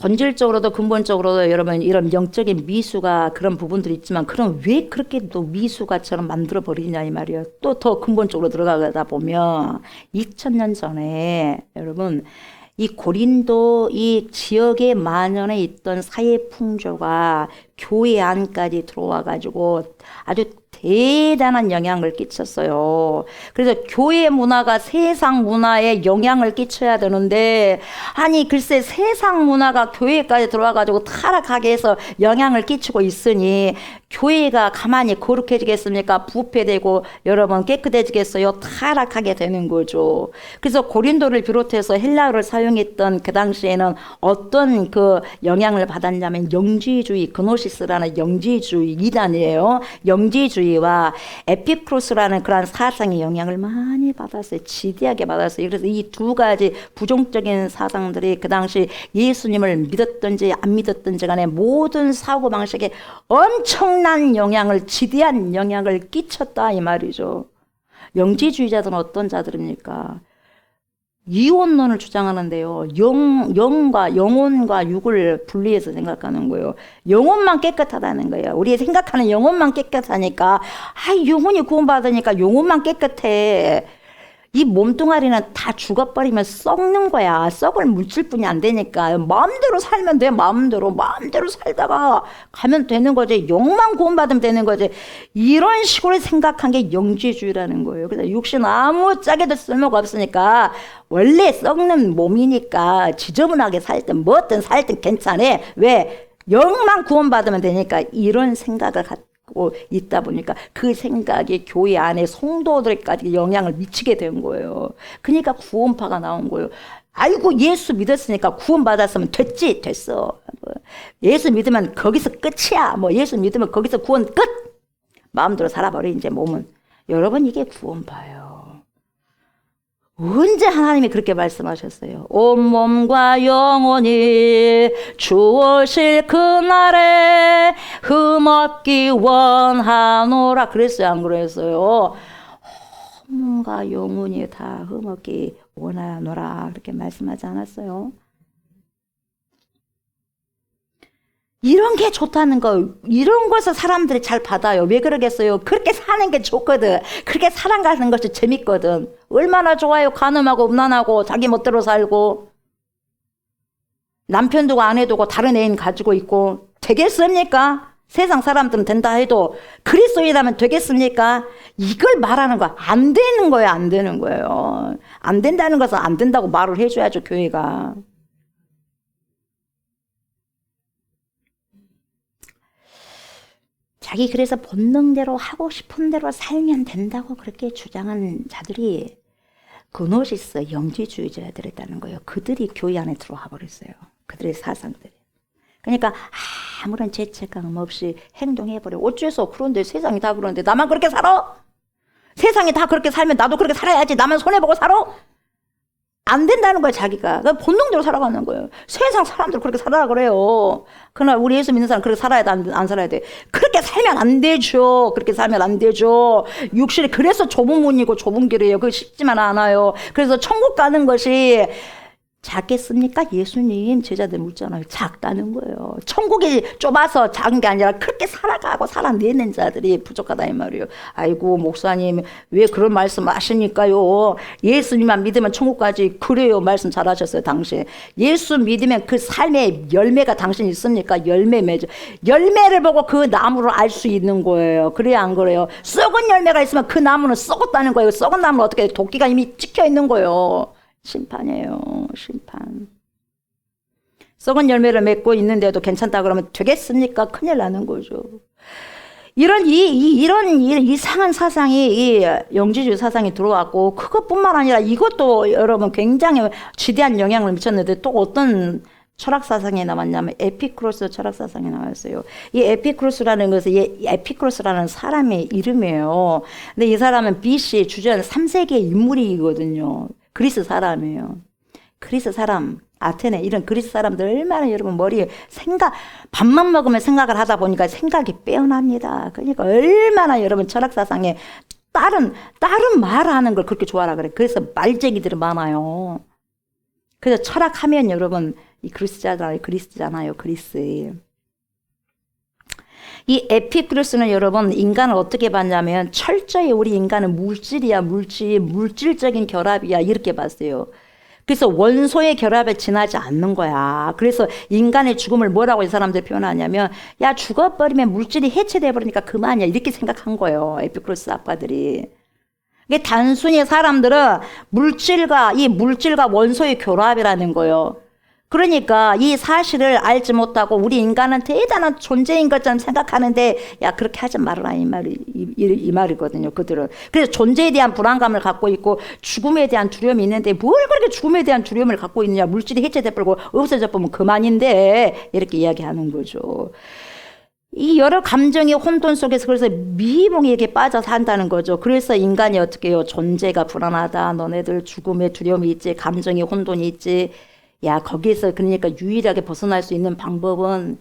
본질적으로도 근본적으로도 여러분 이런 영적인 미수가 그런 부분들이 있지만 그럼 왜 그렇게 또 미수가처럼 만들어 버리냐 이 말이에요. 또 더 근본적으로 들어가다 보면 2000년 전에 여러분 이 고린도 이 지역에 만연해 있던 사회 풍조가 교회 안까지 들어와 가지고 아주 대단한 영향을 끼쳤어요. 그래서 교회 문화가 세상 문화에 영향을 끼쳐야 되는데 아니 글쎄 세상 문화가 교회까지 들어와가지고 타락하게 해서 영향을 끼치고 있으니 교회가 가만히 거룩해지겠습니까? 부패되고 여러분 깨끗해지겠어요? 타락하게 되는 거죠. 그래서 고린도를 비롯해서 헬라어를 사용했던 그 당시에는 어떤 그 영향을 받았냐면 영지주의, 그노시스라는 영지주의 이단이에요. 영지주의와 에피크로스라는 그런 사상의 영향을 많이 받았어요. 지대하게 받았어요. 그래서 이 두 가지 부정적인 사상들이 그 당시 예수님을 믿었든지 안 믿었든지 간에 모든 사고방식에 엄청난 영향을, 지대한 영향을 끼쳤다 이 말이죠. 영지주의자들은 어떤 자들입니까? 이원론을 주장하는데요. 영혼과 육을 분리해서 생각하는 거예요. 영혼만 깨끗하다는 거예요. 우리 생각하는 영혼만 깨끗하니까 영혼이 구원받으니까 영혼만 깨끗해. 이 몸뚱아리는 다 죽어버리면 썩는 거야. 썩을 물질 뿐이 안 되니까 마음대로 살면 돼. 마음대로 살다가 가면 되는 거지. 영만 구원받으면 되는 거지. 이런 식으로 생각한 게 영지주의라는 거예요. 그래서 육신 아무짝에도 쓸모가 없으니까 원래 썩는 몸이니까 지저분하게 살든 뭐든 살든 괜찮아. 왜? 영만 구원받으면 되니까 이런 생각을 갖고 있다 보니까 그 생각이 교회 안에 성도들까지 영향을 미치게 된 거예요. 그러니까 구원파가 나온 거예요. 아이고 예수 믿었으니까 구원받았으면 됐어. 예수 믿으면 거기서 끝이야. 예수 믿으면 거기서 구원 끝. 마음대로 살아버려 이제 몸은. 여러분 이게 구원파예요. 언제 하나님이 그렇게 말씀하셨어요? 온몸과 영혼이 주오실 그날에 흠없기 원하노라 그랬어요? 안 그랬어요? 온몸과 영혼이 다 흠없기 원하노라 그렇게 말씀하지 않았어요? 이런 게 좋다는 거, 이런 것을 사람들이 잘 받아요. 왜 그러겠어요? 그렇게 사는 게 좋거든. 그렇게 살아가는 것이 재밌거든. 얼마나 좋아요. 간음하고 음란하고 자기 멋대로 살고 남편 두고 아내 두고 다른 애인 가지고 있고 되겠습니까? 세상 사람들은 된다 해도 그리스도인이라면 되겠습니까? 이걸 말하는 거 안 되는 거예요. 안 되는 거예요. 안 된다는 것은 안 된다고 말을 해줘야죠. 교회가. 자기 그래서 본능대로 하고 싶은 대로 살면 된다고 그렇게 주장한 자들이 그노시스 영지주의자들이었다는 거예요. 그들이 교회 안에 들어와 버렸어요. 그들의 사상들이. 그러니까 아무런 죄책감 없이 행동해버려. 어째서 그런데 세상이 다 그러는데 나만 그렇게 살아? 세상이 다 그렇게 살면 나도 그렇게 살아야지. 나만 손해보고 살아? 안 된다는 거예요. 자기가. 본능대로 살아가는 거예요. 세상 사람들 그렇게 살아라 그래요. 그러나 우리 예수 믿는 사람 그렇게 살아야 돼? 안 살아야 돼? 그렇게 살면 안 되죠. 그렇게 살면 안 되죠. 육신이 그래서 좁은 문이고 좁은 길이에요. 그게 쉽지만 않아요. 그래서 천국 가는 것이 작겠습니까? 예수님 제자들 묻잖아요. 작다는 거예요. 천국이 좁아서 작은 게 아니라 그렇게 살아가고 살아내는 자들이 부족하다 이 말이에요. 아이고 목사님 왜 그런 말씀 하십니까요? 예수님만 믿으면 천국까지. 그래요. 말씀 잘하셨어요. 당신 예수 믿으면 그 삶의 열매가 당신 있습니까? 열매 맺어. 열매를 보고 그 나무를 알 수 있는 거예요. 그래야 안 그래요? 썩은 열매가 있으면 그 나무는 썩었다는 거예요. 썩은 나무는 어떻게 도끼가 이미 찍혀 있는 거예요. 심판이에요. 심판. 썩은 열매를 맺고 있는데도 괜찮다 그러면 되겠습니까? 큰일 나는 거죠. 이런 이상한 사상이 이 영지주의 사상이 들어왔고 그것뿐만 아니라 이것도 여러분 굉장히 지대한 영향을 미쳤는데 또 어떤 철학 사상이 나왔냐면 에피쿠로스 철학 사상이 나왔어요. 이 에피쿠로스라는 것은 에피쿠로스라는 사람의 이름이에요. 근데 이 사람은 BC 주전 3세기의 인물이거든요. 그리스 사람이에요. 그리스 사람, 아테네 이런 그리스 사람들 얼마나 여러분 머리에 밥만 먹으면 생각을 하다 보니까 생각이 빼어납니다. 그러니까 얼마나 여러분 철학 사상에 다른 말하는 걸 그렇게 좋아하라 그래. 그래서 말쟁이들이 많아요. 그래서 철학하면 여러분 이 그리스잖아요. 그리스. 이 에피쿠로스는 여러분 인간을 어떻게 봤냐면 철저히 우리 인간은 물질이야. 물질적인 결합이야. 이렇게 봤어요. 그래서 원소의 결합에 지나지 않는 거야. 그래서 인간의 죽음을 뭐라고 이 사람들이 표현하냐면 야 죽어버리면 물질이 해체돼 버리니까 그만이야. 이렇게 생각한 거예요. 에피쿠로스 아빠들이. 이게 단순히 사람들은 물질과 원소의 결합이라는 거예요. 그러니까 이 사실을 알지 못하고 우리 인간은 대단한 존재인 것처럼 생각하는데 야 그렇게 하지 말아라 이 말이거든요. 그들은. 그래서 존재에 대한 불안감을 갖고 있고 죽음에 대한 두려움이 있는데 뭘 그렇게 죽음에 대한 두려움을 갖고 있느냐. 물질이 해체돼 버리고 없어져 보면 그만인데 이렇게 이야기하는 거죠. 이 여러 감정의 혼돈 속에서 그래서 미봉에게 빠져 산다는 거죠. 그래서 인간이 어떻게 해요? 존재가 불안하다. 너네들 죽음의 두려움이 있지. 감정의 혼돈이 있지. 야 거기에서 그러니까 유일하게 벗어날 수 있는 방법은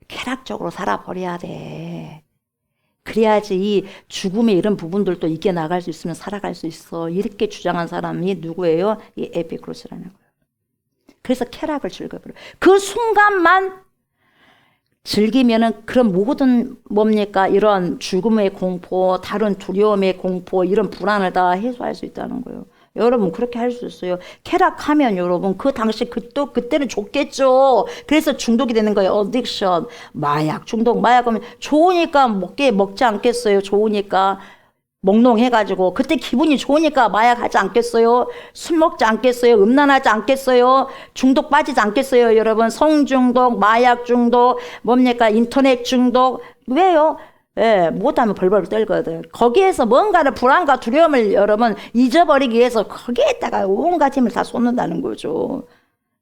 쾌락적으로 살아버려야 돼. 그래야지 이 죽음의 이런 부분들도 이겨나갈 수 있으면 살아갈 수 있어. 이렇게 주장한 사람이 누구예요? 이 에피쿠로스라는 거예요. 그래서 쾌락을 즐겨버려. 그 순간만 즐기면은 그런 모든 뭡니까? 이런 죽음의 공포, 다른 두려움의 공포, 이런 불안을 다 해소할 수 있다는 거예요. 여러분 그렇게 할 수 있어요. 쾌락하면 여러분 그 당시 그때는 좋겠죠. 그래서 중독이 되는 거예요. 어딕션, 마약 중독. 마약하면 좋으니까 먹지 않겠어요. 좋으니까 몽롱해가지고 그때 기분이 좋으니까 마약하지 않겠어요. 술 먹지 않겠어요. 음란하지 않겠어요. 중독 빠지지 않겠어요. 여러분 성중독, 마약 중독, 뭡니까 인터넷 중독. 왜요? 예, 못하면 벌벌 떨거든. 거기에서 뭔가를 불안과 두려움을 여러분 잊어버리기 위해서 거기에다가 온갖 힘을 다 쏟는다는 거죠.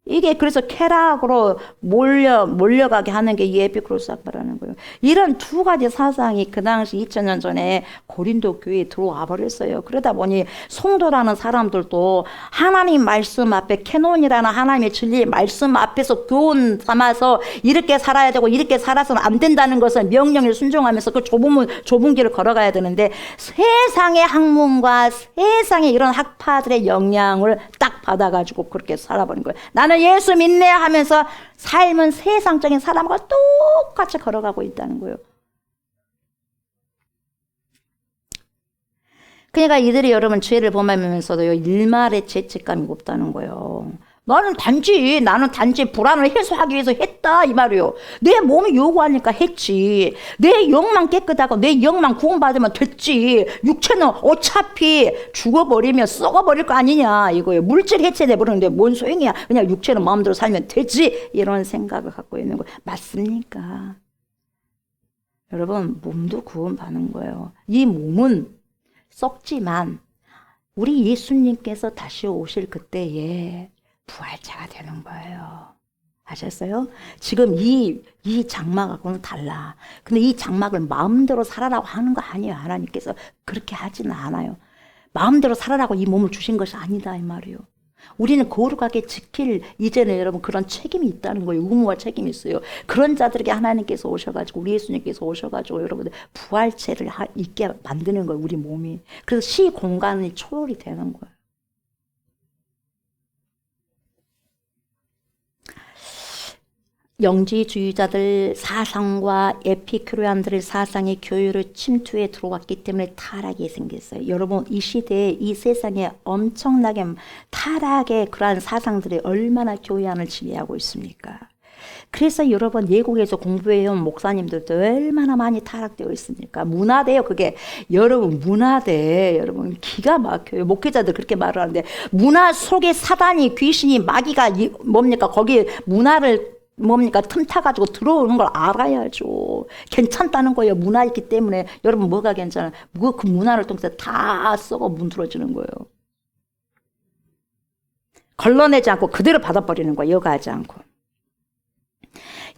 이게 그래서 쾌락으로 몰려가게 하는 게 이 에피쿠로스 학파라는 거예요. 이런 두 가지 사상이 그 당시 2000년 전에 고린도 교회에 들어와 버렸어요. 그러다 보니 성도라는 사람들도 하나님 말씀 앞에 캐논이라는 하나님의 진리의 말씀 앞에서 교훈 삼아서 이렇게 살아야 되고 이렇게 살아서는 안 된다는 것을 명령에 순종하면서 그 좁은 길을 걸어가야 되는데 세상의 학문과 세상의 이런 학파들의 영향을 딱 받아가지고 그렇게 살아버린 거예요. 나는 예수 믿네 하면서 삶은 세상적인 사람과 똑같이 걸어가고 있다는 거예요. 그러니까 이들이 여러분 죄를 범하면서도 일말의 죄책감이 없다는 거예요. 나는 단지 불안을 해소하기 위해서 했다 이 말이에요. 내 몸이 요구하니까 했지. 내 영만 깨끗하고 내 영만 구원받으면 됐지. 육체는 어차피 죽어버리면 썩어버릴 거 아니냐 이거예요. 물질 해체돼 버리는데 뭔 소용이야. 그냥 육체는 마음대로 살면 되지. 이런 생각을 갖고 있는 거예요. 맞습니까? 여러분, 몸도 구원받는 거예요. 이 몸은 썩지만 우리 예수님께서 다시 오실 그때에 부활체가 되는 거예요. 아셨어요? 지금 이 장막하고는 달라. 근데 이 장막을 마음대로 살아라고 하는 거 아니에요. 하나님께서 그렇게 하지는 않아요. 마음대로 살아라고 이 몸을 주신 것이 아니다 이 말이에요. 우리는 거룩하게 지킬 이제는 여러분 그런 책임이 있다는 거예요. 의무와 책임이 있어요. 그런 자들에게 하나님께서 오셔가지고 우리 예수님께서 오셔가지고 여러분들 부활체를 있게 만드는 거예요. 우리 몸이. 그래서 시 공간이 초월이 되는 거예요. 영지주의자들 사상과 에피큐리안들의 사상이 교회로 침투해 들어왔기 때문에 타락이 생겼어요. 여러분 이 시대에 이 세상에 엄청나게 타락의 그러한 사상들이 얼마나 교회 안을 지배하고 있습니까? 그래서 여러분 예국에서 공부해온 목사님들도 얼마나 많이 타락되어 있습니까? 문화대요 그게. 여러분 문화대 여러분 기가 막혀요. 목회자들 그렇게 말을 하는데 문화 속에 사단이 귀신이 마귀가 뭡니까? 거기 문화를 뭡니까? 틈타가지고 들어오는 걸 알아야죠. 괜찮다는 거예요. 문화 있기 때문에. 여러분 뭐가 괜찮아요? 그 문화를 통해서 다 썩어 문드러지는 거예요. 걸러내지 않고 그대로 받아버리는 거예요. 여가하지 않고.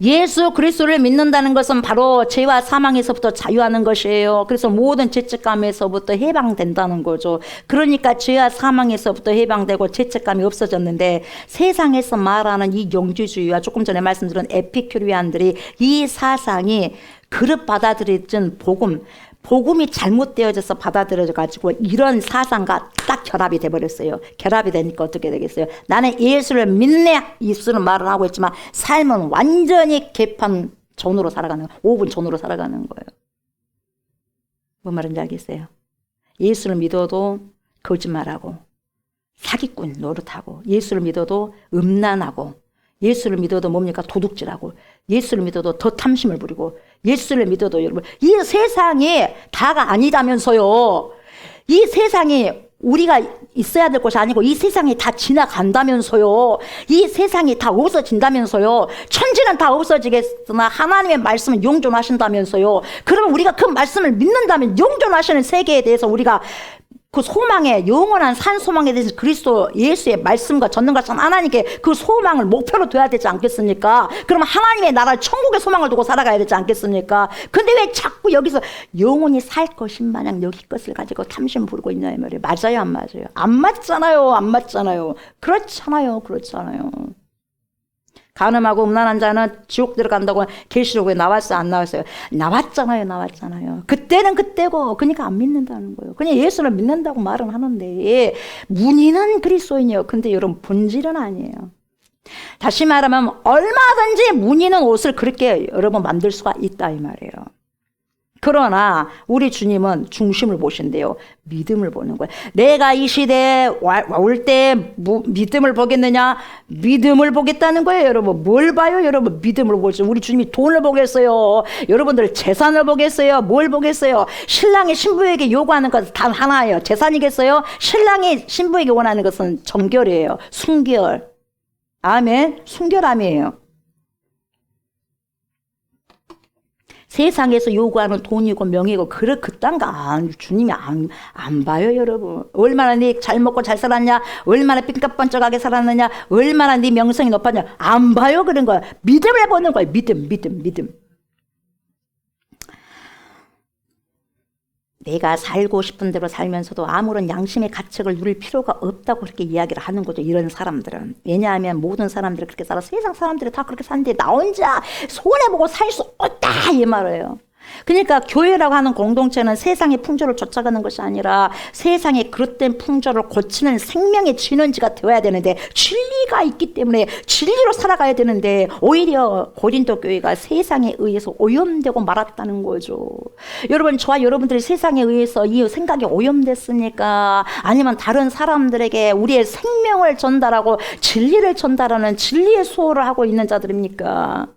예수 그리스도를 믿는다는 것은 바로 죄와 사망에서부터 자유하는 것이에요. 그래서 모든 죄책감에서부터 해방된다는 거죠. 그러니까 죄와 사망에서부터 해방되고 죄책감이 없어졌는데 세상에서 말하는 이 영지주의와 조금 전에 말씀드린 에피큐리안들이 이 사상이 그릇 받아들여진 복음이 잘못되어져서 받아들여져가지고 이런 사상과 딱 결합이 돼버렸어요. 결합이 되니까 어떻게 되겠어요? 나는 예수를 믿네 입술은 말은 하고 있지만 삶은 완전히 개판 전으로 살아가는 5분 전으로 살아가는 거예요. 뭔 말인지 알겠어요? 예수를 믿어도 거짓말하고 사기꾼 노릇하고 예수를 믿어도 음란하고 예수를 믿어도 뭡니까? 도둑질하고 예수를 믿어도 더 탐심을 부리고 예수를 믿어도 여러분 이 세상이 다가 아니다면서요. 이 세상이 우리가 있어야 될 것이 아니고 이 세상이 다 지나간다면서요. 이 세상이 다 없어진다면서요. 천지는 다 없어지겠으나 하나님의 말씀은 영존하신다면서요. 그러면 우리가 그 말씀을 믿는다면 영존하시는 세계에 대해서 우리가 그 소망에 영원한 산 소망에 대해서 그리스도 예수의 말씀과 전능하신 하나님께 그 소망을 목표로 둬야 되지 않겠습니까? 그러면 하나님의 나라 천국의 소망을 두고 살아가야 되지 않겠습니까? 근데 왜 자꾸 여기서 영원히 살 것인 마냥 여기 것을 가지고 탐심 부르고 있냐 이 말이에요. 맞아요 안 맞아요? 안 맞잖아요. 안 맞잖아요. 그렇잖아요. 간음하고 음란한 자는 지옥 들어간다고 계시록에 나왔어요? 안 나왔어요? 나왔잖아요. 그때는 그때고 그러니까 안 믿는다는 거예요. 그냥 예수를 믿는다고 말은 하는데 문의는 그리스도인이에요. 근데 여러분 본질은 아니에요. 다시 말하면 얼마든지 문의는 옷을 그렇게 여러분 만들 수가 있다 이 말이에요. 그러나 우리 주님은 중심을 보신대요. 믿음을 보는 거예요. 내가 이 시대에 올 때 믿음을 보겠느냐? 믿음을 보겠다는 거예요. 여러분 뭘 봐요? 여러분 믿음을 보죠. 우리 주님이 돈을 보겠어요? 여러분들 재산을 보겠어요? 뭘 보겠어요? 신랑이 신부에게 요구하는 것은 단 하나예요. 재산이겠어요? 신랑이 신부에게 원하는 것은 정결이에요. 순결. 아멘. 순결함이에요. 세상에서 요구하는 돈이고 명예고 그딴 거 주님이 안 봐요 여러분. 얼마나 네 잘 먹고 잘 살았냐, 얼마나 삐까뻔쩍하게 살았느냐, 얼마나 네 명성이 높았냐 안 봐요. 그런 거야. 믿음을 보는 거예요. 믿음. 내가 살고 싶은 대로 살면서도 아무런 양심의 가책을 누릴 필요가 없다고 그렇게 이야기를 하는 거죠. 이런 사람들은. 왜냐하면 모든 사람들이 그렇게 살아. 세상 사람들이 다 그렇게 사는데 나 혼자 손해보고 살 수 없다 이 말이에요. 그러니까 교회라고 하는 공동체는 세상의 풍조를 쫓아가는 것이 아니라 세상의 그릇된 풍조를 고치는 생명의 진원지가 되어야 되는데, 진리가 있기 때문에 진리로 살아가야 되는데 오히려 고린도 교회가 세상에 의해서 오염되고 말았다는 거죠. 여러분, 저와 여러분들이 세상에 의해서 이 생각이 오염됐습니까? 아니면 다른 사람들에게 우리의 생명을 전달하고 진리를 전달하는 진리의 수호를 하고 있는 자들입니까?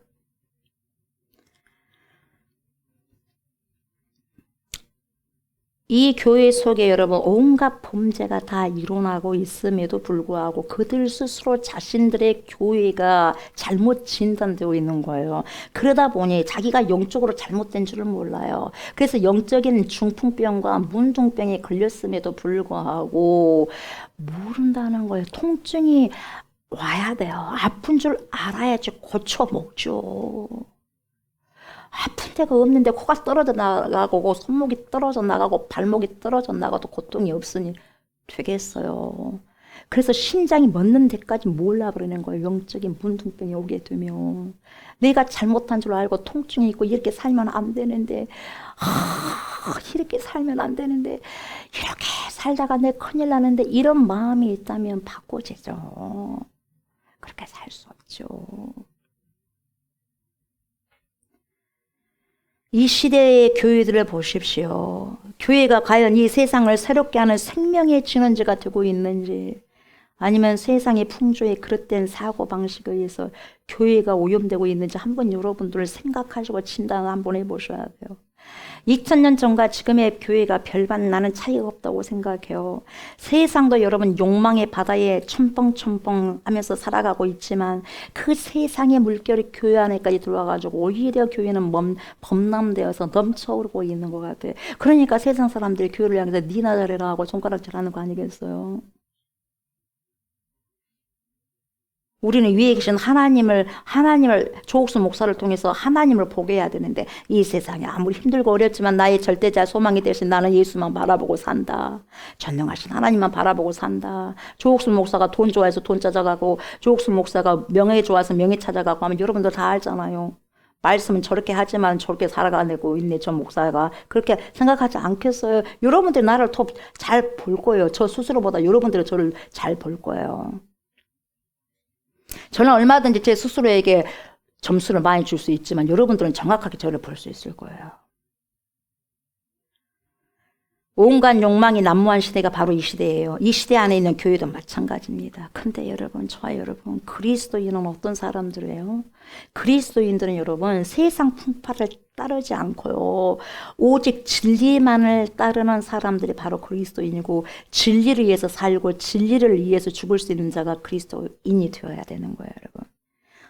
이 교회 속에 여러분 온갖 범죄가 다 일어나고 있음에도 불구하고 그들 스스로 자신들의 교회가 잘못 진단되어 있는 거예요. 그러다 보니 자기가 영적으로 잘못된 줄을 몰라요. 그래서 영적인 중풍병과 문둥병에 걸렸음에도 불구하고 모른다는 거예요. 통증이 와야 돼요. 아픈 줄 알아야지 고쳐 먹죠. 아픈 데가 없는데 코가 떨어져 나가고 손목이 떨어져 나가고 발목이 떨어져 나가도 고통이 없으니 되겠어요. 그래서 심장이 멎는 데까지 몰라버리는 거예요. 영적인 문둥병이 오게 되면. 내가 잘못한 줄 알고 통증이 있고 이렇게 살면 안 되는데, 이렇게 살면 안 되는데, 이렇게 살다가 내 큰일 나는데, 이런 마음이 있다면 바꿔지죠. 그렇게 살 수 없죠. 이 시대의 교회들을 보십시오. 교회가 과연 이 세상을 새롭게 하는 생명의 진원지가 되고 있는지, 아니면 세상의 풍조에 그릇된 사고방식에 의해서 교회가 오염되고 있는지 한번 여러분들 생각하시고 진단을 한번 해보셔야 돼요. 2000년 전과 지금의 교회가 별반 나는 차이가 없다고 생각해요. 세상도 여러분 욕망의 바다에 첨벙첨벙 하면서 살아가고 있지만 그 세상의 물결이 교회 안에까지 들어와가지고 오히려 교회는 범람되어서 넘쳐오르고 있는 것 같아요. 그러니까 세상 사람들이 교회를 향해서 니나 잘해라 하고 손가락질하는 거 아니겠어요? 우리는 위에 계신 하나님을 조옥수 목사를 통해서 하나님을 보게 해야 되는데, 이 세상에 아무리 힘들고 어렵지만 나의 절대자 소망이 되신 나는 예수만 바라보고 산다. 전능하신 하나님만 바라보고 산다. 조옥수 목사가 돈 좋아해서 돈 찾아가고, 조옥수 목사가 명예 좋아서 명예 찾아가고 하면 여러분들 다 알잖아요. 말씀은 저렇게 하지만 저렇게 살아가고 있네, 저 목사가. 그렇게 생각하지 않겠어요? 여러분들이 나를 더 잘 볼 거예요. 저 스스로보다 여러분들이 저를 잘 볼 거예요. 저는 얼마든지 제 스스로에게 점수를 많이 줄 수 있지만 여러분들은 정확하게 저를 볼 수 있을 거예요. 온갖 욕망이 난무한 시대가 바로 이 시대예요. 이 시대 안에 있는 교회도 마찬가지입니다. 근데 여러분, 저와 여러분, 그리스도인은 어떤 사람들이에요? 그리스도인들은 여러분 세상 풍파를 따르지 않고요, 오직 진리만을 따르는 사람들이 바로 그리스도인이고, 진리를 위해서 살고 진리를 위해서 죽을 수 있는 자가 그리스도인이 되어야 되는 거예요. 여러분,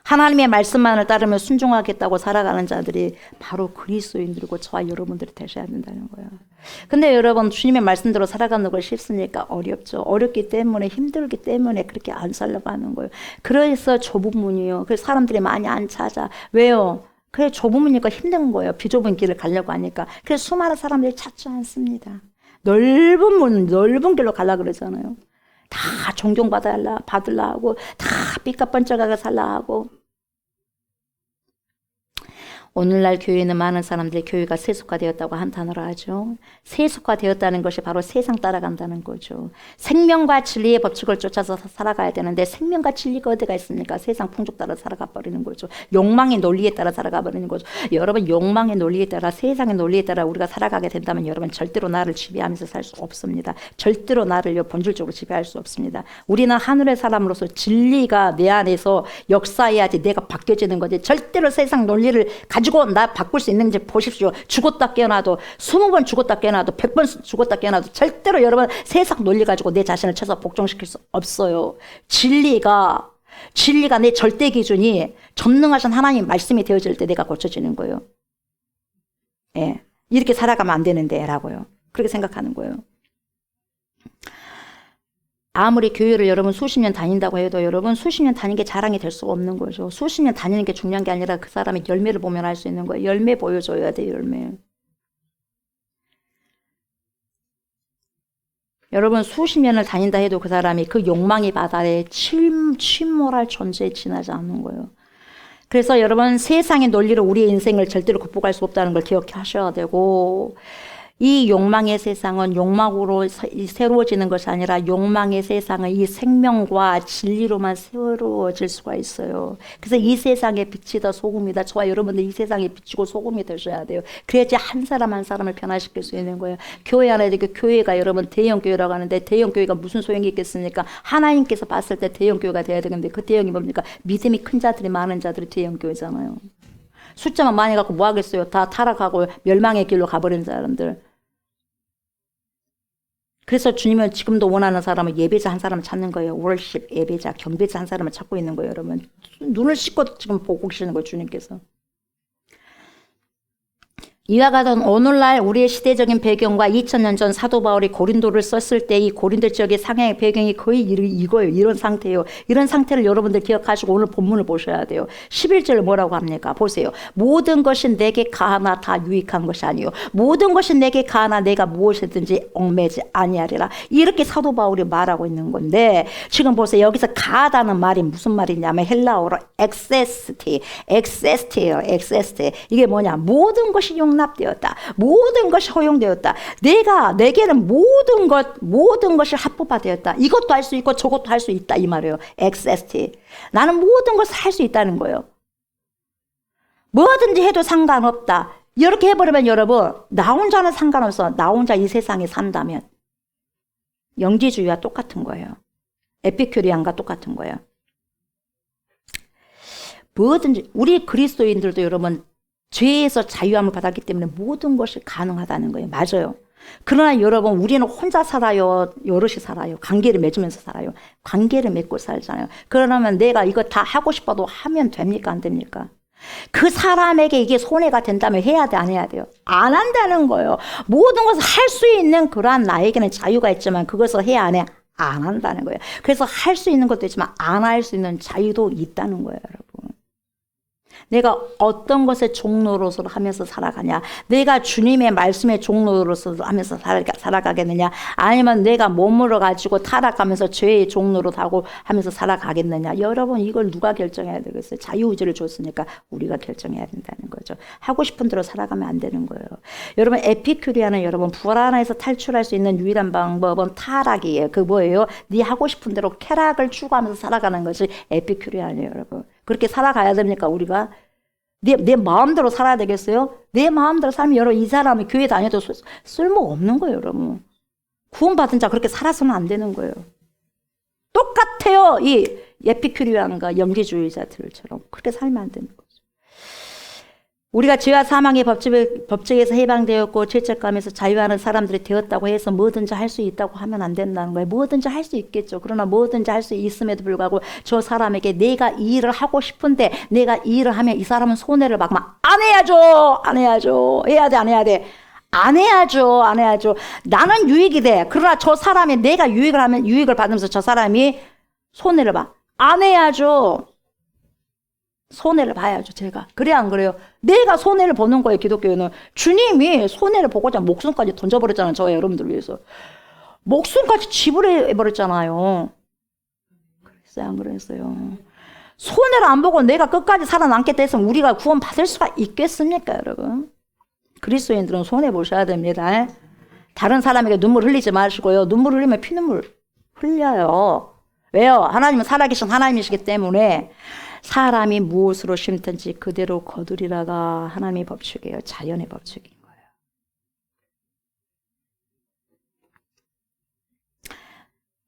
하나님의 말씀만을 따르며 순종하겠다고 살아가는 자들이 바로 그리스도인들이고 저와 여러분들이 되셔야 된다는 거예요. 근데 여러분, 주님의 말씀대로 살아가는 걸 쉽습니까? 어렵죠. 어렵기 때문에, 힘들기 때문에 그렇게 안 살려고 하는 거예요. 그래서 좁은 문이에요. 그래서 사람들이 많이 안 찾아. 왜요? 그래, 좁은 문이니까 힘든 거예요. 비좁은 길을 가려고 하니까. 그래서 수많은 사람들이 찾지 않습니다. 넓은 문, 넓은 길로 가려고 그러잖아요. 다 존경받으려 하고, 다 삐까뻔쩍하게 살라 하고. 오늘날 교회는 많은 사람들이 교회가 세속화되었다고 한탄을 하죠. 세속화되었다는 것이 바로 세상 따라간다는 거죠. 생명과 진리의 법칙을 쫓아서 살아가야 되는데 생명과 진리가 어디가 있습니까? 세상 풍족 따라 살아가 버리는 거죠. 욕망의 논리에 따라 살아가 버리는 거죠. 여러분, 욕망의 논리에 따라, 세상의 논리에 따라 우리가 살아가게 된다면 여러분 절대로 나를 지배하면서 살 수 없습니다. 절대로 나를 본질적으로 지배할 수 없습니다. 우리는 하늘의 사람으로서 진리가 내 안에서 역사해야지 내가 바뀌어지는 거지. 절대로 세상 논리를 가지고 나 바꿀 수 있는지 보십시오. 죽었다 깨어나도 20번 죽었다 깨어나도 100번 죽었다 깨어나도 절대로 여러분 세상 논리 가지고 내 자신을 쳐서 복종시킬 수 없어요. 진리가 내 절대 기준이 전능하신 하나님 말씀이 되어질 때 내가 고쳐지는 거예요. 예, 이렇게 살아가면 안 되는데 라고요. 그렇게 생각하는 거예요. 아무리 교회를 여러분 수십 년 다닌다고 해도 여러분 수십 년 다닌 게 자랑이 될 수가 없는 거죠. 수십 년 다니는 게 중요한 게 아니라 그 사람의 열매를 보면 알 수 있는 거예요. 열매 보여줘야 돼요. 열매. 여러분 수십 년을 다닌다 해도 그 사람이 그 욕망의 바다에 침몰할 존재에 지나지 않는 거예요. 그래서 여러분 세상의 논리로 우리의 인생을 절대로 극복할 수 없다는 걸 기억하셔야 되고 이 욕망의 세상은 욕망으로 새로워지는 것이 아니라 욕망의 세상은 이 생명과 진리로만 새로워질 수가 있어요. 그래서 이 세상의 빛이다 소금이다. 저와 여러분들 이 세상에 비치고 소금이 되셔야 돼요. 그래야지 한 사람 한 사람을 변화시킬 수 있는 거예요. 교회 안에 이렇게 교회가 여러분 대형교회라고 하는데 대형교회가 무슨 소용이 있겠습니까? 하나님께서 봤을 때 대형교회가 돼야 되는데 그 대형이 뭡니까? 믿음이 큰 자들이 많은 자들이 대형교회잖아요. 숫자만 많이 갖고 뭐 하겠어요? 다 타락하고 멸망의 길로 가버린 사람들. 그래서 주님은 지금도 원하는 사람은 예배자 한 사람을 찾는 거예요. 월십 예배자, 경배자 한 사람을 찾고 있는 거예요, 여러분. 눈을 씻고 지금 보고 계시는 거예요, 주님께서. 이와 같은 오늘날 우리의 시대적인 배경과 2000년 전 사도 바울이 고린도를 썼을 때 이 고린도 지역의 상황의 배경이 거의 이거예요. 이런 상태예요. 이런 상태를 여러분들 기억하시고 오늘 본문을 보셔야 돼요. 11절 뭐라고 합니까? 보세요. 모든 것이 내게 가하나 다 유익한 것이 아니요 모든 것이 내게 가하나 내가 무엇이든지 얽매지 아니하리라. 이렇게 사도 바울이 말하고 있는 건데 지금 보세요. 여기서 가하다는 말이 무슨 말이냐면 헬라어로 엑세스티예요. 엑세스티. 이게 뭐냐? 모든 것이 용납되었다. 모든 것이 허용되었다. 내게는 모든 것이 합법화되었다. 이것도 할 수 있고 저것도 할 수 있다. 이 말이에요. 엑세스티. 나는 모든 것을 할 수 있다는 거예요. 뭐든지 해도 상관없다. 이렇게 해버리면 여러분, 나 혼자는 상관없어. 나 혼자 이 세상에 산다면. 영지주의와 똑같은 거예요. 에피큐리안과 똑같은 거예요. 뭐든지, 우리 그리스도인들도 여러분, 죄에서 자유함을 받았기 때문에 모든 것이 가능하다는 거예요. 맞아요. 그러나 여러분 우리는 혼자 살아요? 여럿이 살아요? 관계를 맺으면서 살아요? 관계를 맺고 살잖아요. 그러면 내가 이거 다 하고 싶어도 하면 됩니까? 안 됩니까? 그 사람에게 이게 손해가 된다면 해야 돼? 안 해야 돼요? 안 한다는 거예요. 모든 것을 할 수 있는 그러한 나에게는 자유가 있지만 그것을 해야 안 해? 안 한다는 거예요. 그래서 할 수 있는 것도 있지만 안 할 수 있는 자유도 있다는 거예요, 여러분. 내가 어떤 것의 종로로서 하면서 살아가냐? 내가 주님의 말씀의 종로로서 하면서 살아가겠느냐? 아니면 내가 몸으로 가지고 타락하면서 죄의 종로로 하면서 살아가겠느냐? 여러분 이걸 누가 결정해야 되겠어요? 자유의지를 줬으니까 우리가 결정해야 된다는 거죠. 하고 싶은 대로 살아가면 안 되는 거예요. 여러분 에피큐리아는 여러분 불안에서 탈출할 수 있는 유일한 방법은 타락이에요. 그 뭐예요? 네 하고 싶은 대로 쾌락을 추구하면서 살아가는 것이 에피큐리아니에요, 여러분. 그렇게 살아가야 됩니까, 우리가? 내 마음대로 살아야 되겠어요? 내 마음대로 살면 여러분 이 사람이 교회 다녀도 쓸모 없는 거예요, 여러분. 구원받은 자 그렇게 살아서는 안 되는 거예요. 똑같아요. 이 에피큐리안과 영지주의자들처럼 그렇게 살면 안 되는 거죠. 우리가 죄와 사망의 법칙에서 해방되었고 죄책감에서 자유하는 사람들이 되었다고 해서 뭐든지 할 수 있다고 하면 안 된다는 거예요. 뭐든지 할 수 있겠죠. 그러나 뭐든지 할 수 있음에도 불구하고 저 사람에게 내가 이 일을 하고 싶은데 내가 이 일을 하면 이 사람은 손해를 받으면 안 해야죠. 안 해야죠. 해야 돼, 안 해야 돼. 안 해야죠. 안 해야죠. 나는 유익이 돼. 그러나 저 사람이 내가 유익을 받으면서 저 사람이 손해를 봐. 안 해야죠. 손해를 봐야죠, 제가. 그래, 안 그래요? 내가 손해를 보는 거예요, 기독교는. 주님이 손해를 보고자 목숨까지 던져버렸잖아요, 저와 여러분들 위해서. 목숨까지 지불해버렸잖아요. 그랬어요, 안 그랬어요? 손해를 안 보고 내가 끝까지 살아남겠다 했으면 우리가 구원받을 수가 있겠습니까, 여러분? 그리스도인들은 손해보셔야 됩니다. 다른 사람에게 눈물 흘리지 마시고요. 눈물 흘리면 피눈물 흘려요. 왜요? 하나님은 살아계신 하나님이시기 때문에 사람이 무엇으로 심든지 그대로 거두리라가 하나님의 법칙이에요. 자연의 법칙인 거예요.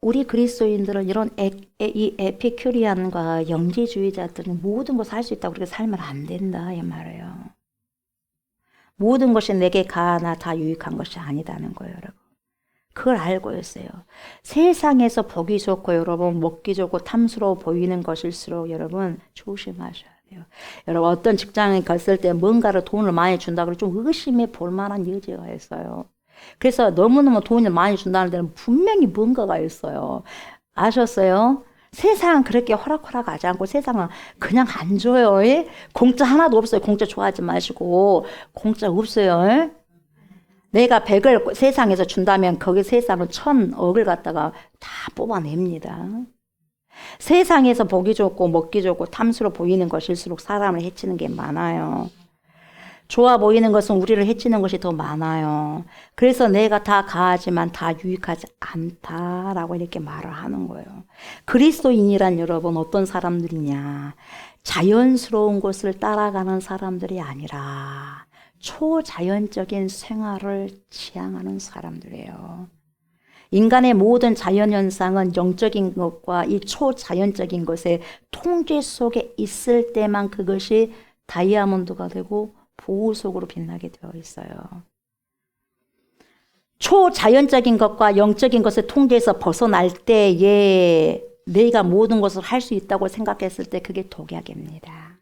우리 그리스도인들은 이런 이 에피큐리안과 영지주의자들은 모든 것을 할 수 있다고 그렇게 살면 안 된다 이 말이에요. 모든 것이 내게 가하나 다 유익한 것이 아니다는 거예요, 여러분. 그걸 알고 있어요. 세상에서 보기 좋고 여러분 먹기 좋고 탐스러워 보이는 것일수록 여러분 조심하셔야 돼요. 여러분 어떤 직장에 갔을 때 뭔가를 돈을 많이 준다 그러면 좀 의심해 볼 만한 여지가 있어요. 그래서 너무너무 돈을 많이 준다는 데는 분명히 뭔가가 있어요. 아셨어요? 세상은 그렇게 호락호락하지 않고 세상은 그냥 안 줘요. 공짜 하나도 없어요. 공짜 좋아하지 마시고 공짜 없어요. 내가 100을 세상에서 준다면 거기 세상은 1000억을 갖다가 다 뽑아냅니다. 세상에서 보기 좋고 먹기 좋고 탐스러 보이는 것일수록 사람을 해치는 게 많아요. 좋아 보이는 것은 우리를 해치는 것이 더 많아요. 그래서 내가 다 가하지만 다 유익하지 않다라고 이렇게 말을 하는 거예요. 그리스도인이란 여러분 어떤 사람들이냐? 자연스러운 것을 따라가는 사람들이 아니라 초자연적인 생활을 지향하는 사람들이에요. 인간의 모든 자연현상은 영적인 것과 이 초자연적인 것의 통제 속에 있을 때만 그것이 다이아몬드가 되고 보석으로 빛나게 되어 있어요. 초자연적인 것과 영적인 것의 통제에서 벗어날 때에 내가 모든 것을 할 수 있다고 생각했을 때 그게 독약입니다.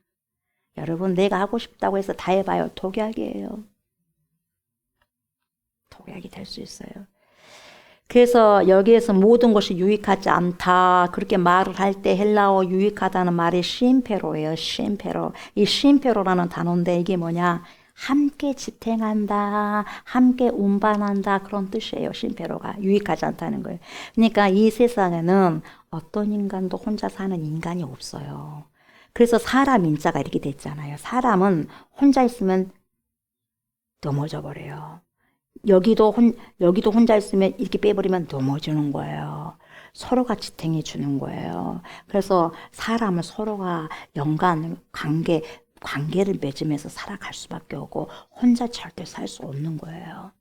여러분 내가 하고 싶다고 해서 다 해봐요. 독약이에요. 독약이 될 수 있어요. 그래서 여기에서 모든 것이 유익하지 않다 그렇게 말을 할 때 헬라어 유익하다는 말이 심페로예요. 심페로. 이 심페로라는 단어인데 이게 뭐냐? 함께 지탱한다, 함께 운반한다 그런 뜻이에요. 심페로가 유익하지 않다는 거예요. 그러니까 이 세상에는 어떤 인간도 혼자 사는 인간이 없어요. 그래서 사람 인자가 이렇게 됐잖아요. 사람은 혼자 있으면 넘어져 버려요. 여기도 혼자 있으면 이렇게 빼버리면 넘어지는 거예요. 서로가 지탱해 주는 거예요. 그래서 사람은 서로가 관계를 맺으면서 살아갈 수밖에 없고 혼자 절대 살 수 없는 거예요.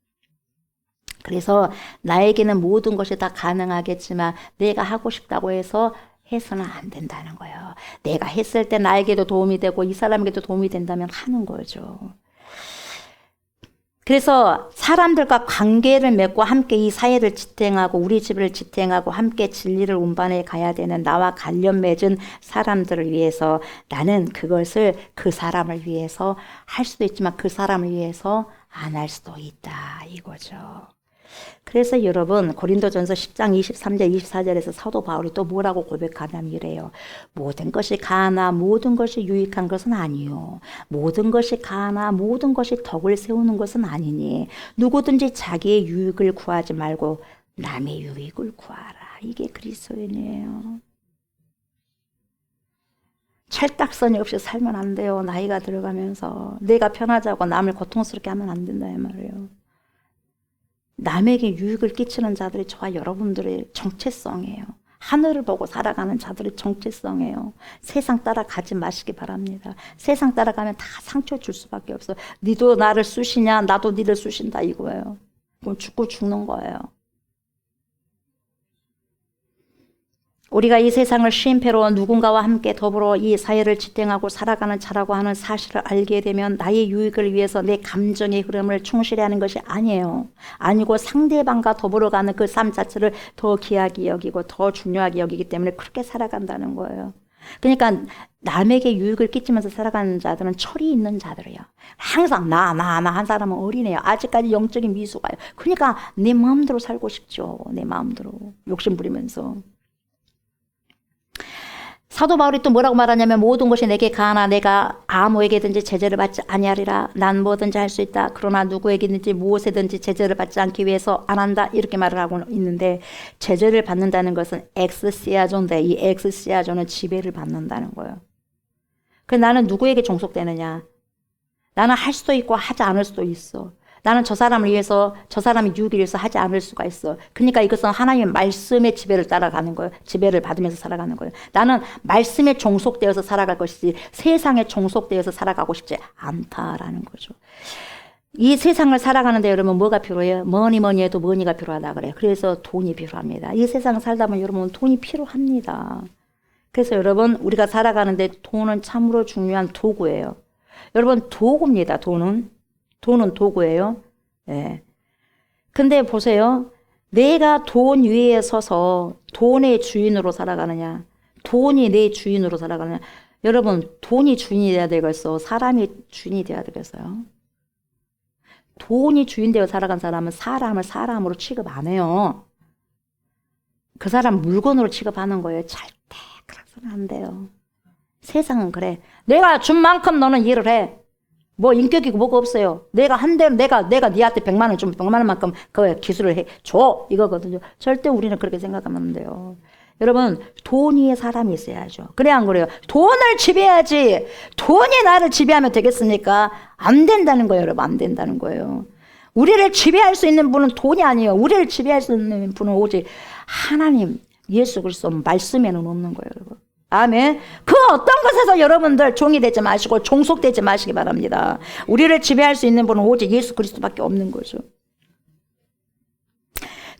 그래서 나에게는 모든 것이 다 가능하겠지만 내가 하고 싶다고 해서는 안 된다는 거예요. 내가 했을 때 나에게도 도움이 되고 이 사람에게도 도움이 된다면 하는 거죠. 그래서 사람들과 관계를 맺고 함께 이 사회를 지탱하고 우리 집을 지탱하고 함께 진리를 운반해 가야 되는 나와 관련 맺은 사람들을 위해서 나는 그것을 그 사람을 위해서 할 수도 있지만 그 사람을 위해서 안 할 수도 있다 이거죠. 그래서 여러분 고린도전서 10장 23절 24절에서 사도 바울이 또 뭐라고 고백하냐면 이래요. 모든 것이 가나 모든 것이 유익한 것은 아니요. 모든 것이 가나 모든 것이 덕을 세우는 것은 아니니 누구든지 자기의 유익을 구하지 말고 남의 유익을 구하라. 이게 그리스도인이에요. 찰떡선이 없이 살면 안 돼요. 나이가 들어가면서 내가 편하자고 남을 고통스럽게 하면 안 된다 이 말이에요. 남에게 유익을 끼치는 자들이 저와 여러분들의 정체성이에요. 하늘을 보고 살아가는 자들의 정체성이에요. 세상 따라가지 마시기 바랍니다. 세상 따라가면 다 상처 줄 수밖에 없어. 니도 나를 쑤시냐 나도 니를 쑤신다 이거예요. 그럼 죽고 죽는 거예요. 우리가 이 세상을 쉼표로 누군가와 함께 더불어 이 사회를 지탱하고 살아가는 자라고 하는 사실을 알게 되면 나의 유익을 위해서 내 감정의 흐름을 충실히 하는 것이 아니에요. 아니고 상대방과 더불어 가는 그 삶 자체를 더 귀하게 여기고 더 중요하게 여기기 때문에 그렇게 살아간다는 거예요. 그러니까 남에게 유익을 끼치면서 살아가는 자들은 철이 있는 자들이에요. 항상 나 한 사람은 어린애요. 아직까지 영적인 미숙아요. 그러니까 내 마음대로 살고 싶죠. 내 마음대로 욕심 부리면서. 사도 바울이 또 뭐라고 말하냐면 모든 것이 내게 가하나 내가 아무에게든지 제재를 받지 아니하리라. 난 뭐든지 할 수 있다. 그러나 누구에게든지 무엇에든지 제재를 받지 않기 위해서 안 한다. 이렇게 말을 하고 있는데 제재를 받는다는 것은 엑스시아조인데 이 엑스시아조는 지배를 받는다는 거예요. 그래서 나는 누구에게 종속되느냐. 나는 할 수도 있고 하지 않을 수도 있어. 나는 저 사람을 위해서 저 사람이 유익을 위해서 하지 않을 수가 있어. 그러니까 이것은 하나님의 말씀의 지배를 따라가는 거예요. 지배를 받으면서 살아가는 거예요. 나는 말씀에 종속되어서 살아갈 것이지 세상에 종속되어서 살아가고 싶지 않다라는 거죠. 이 세상을 살아가는데 여러분 뭐가 필요해요? 뭐니 해도 머니가 필요하다 그래요. 그래서 돈이 필요합니다. 이 세상을 살다 보면 여러분 돈이 필요합니다. 그래서 여러분 우리가 살아가는데 돈은 참으로 중요한 도구예요. 여러분 도구입니다. 돈은 도구예요. 예. 근데 보세요. 내가 돈 위에 서서 돈의 주인으로 살아가느냐, 돈이 내 주인으로 살아가느냐. 여러분, 돈이 주인이 돼야 되겠어? 사람이 주인이 돼야 되겠어요? 돈이 주인 되어 살아간 사람은 사람을 사람으로 취급 안 해요. 그 사람 물건으로 취급하는 거예요. 절대 그래서는 안 돼요. 세상은 그래. 내가 준 만큼 너는 일을 해. 뭐 인격이고 뭐가 없어요. 내가 한 대로 내가 니한테 100만 원 주면 100만 원만큼 그 기술을 해 줘 이거거든요. 절대 우리는 그렇게 생각하면 안 돼요. 여러분 돈 위에 사람이 있어야죠. 그래 안 그래요? 돈을 지배해야지 돈이 나를 지배하면 되겠습니까? 안 된다는 거예요. 여러분 안 된다는 거예요. 우리를 지배할 수 있는 분은 돈이 아니에요. 우리를 지배할 수 있는 분은 오직 하나님 예수 그리스도 말씀에는 없는 거예요. 여러분. 아멘. 그 어떤 것에서 여러분들 종이 되지 마시고 종속되지 마시기 바랍니다. 우리를 지배할 수 있는 분은 오직 예수 그리스도밖에 없는 거죠.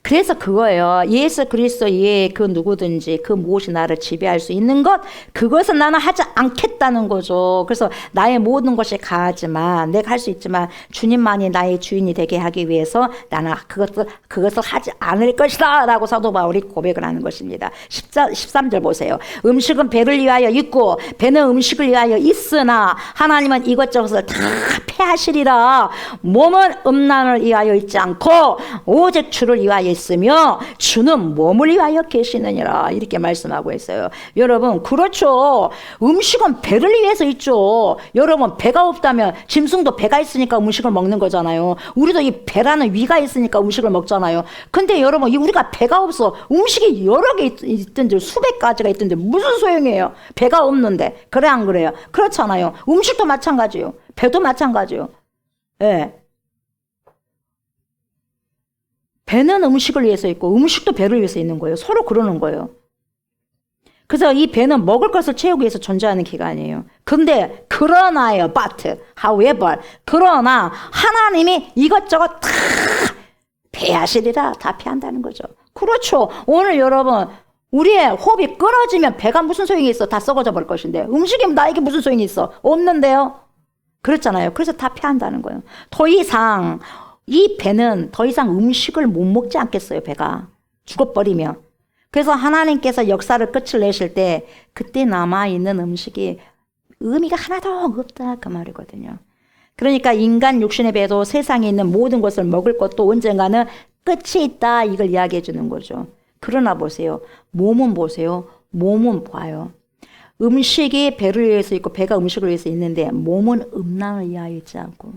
그래서 그거예요. 예수 그리스도 외에 그 누구든지 그 무엇이 나를 지배할 수 있는 것 그것은 나는 하지 않겠다는 거죠. 그래서 나의 모든 것이 가하지만 내가 할 수 있지만 주님만이 나의 주인이 되게 하기 위해서 나는 그것을 하지 않을 것이다 라고 사도 바울이 고백을 하는 것입니다. 13절 보세요. 음식은 배를 위하여 있고 배는 음식을 위하여 있으나 하나님은 이것저것을 다 패하시리라. 몸은 음란을 위하여 있지 않고 오직 주를 위하여 있으며 주는 몸을 위하여 계시느니라 이렇게 말씀하고 있어요. 여러분 그렇죠. 음식은 배를 위해서 있죠. 여러분 배가 없다면 짐승도 배가 있으니까 음식을 먹는 거잖아요. 우리도 이 배라는 위가 있으니까 음식을 먹잖아요. 근데 여러분 우리가 배가 없어 음식이 여러 개 있던데 수백 가지가 있던데 무슨 소용이에요. 배가 없는데. 그래 안 그래요? 그렇잖아요. 음식도 마찬가지요. 배도 마찬가지요. 예. 배는 음식을 위해서 있고 음식도 배를 위해서 있는 거예요. 서로 그러는 거예요. 그래서 이 배는 먹을 것을 채우기 위해서 존재하는 기관이에요. 근데 그러나요, but, however, 그러나 하나님이 이것저것 다 패하시리라. 다 패한다는 거죠. 그렇죠. 오늘 여러분 우리의 호흡이 끊어지면 배가 무슨 소용이 있어? 다 썩어져 버릴 것인데 음식이 나에게 무슨 소용이 있어? 없는데요. 그렇잖아요. 그래서 다 패한다는 거예요. 더 이상 이 배는 더 이상 음식을 못 먹지 않겠어요. 배가 죽어버리면. 그래서 하나님께서 역사를 끝을 내실 때 그때 남아있는 음식이 의미가 하나도 없다 그 말이거든요. 그러니까 인간 육신의 배도 세상에 있는 모든 것을 먹을 것도 언젠가는 끝이 있다 이걸 이야기해 주는 거죠. 그러나 보세요. 몸은 보세요. 몸은 봐요. 음식이 배를 위해서 있고 배가 음식을 위해서 있는데 몸은 음란을 위하여 있지 않고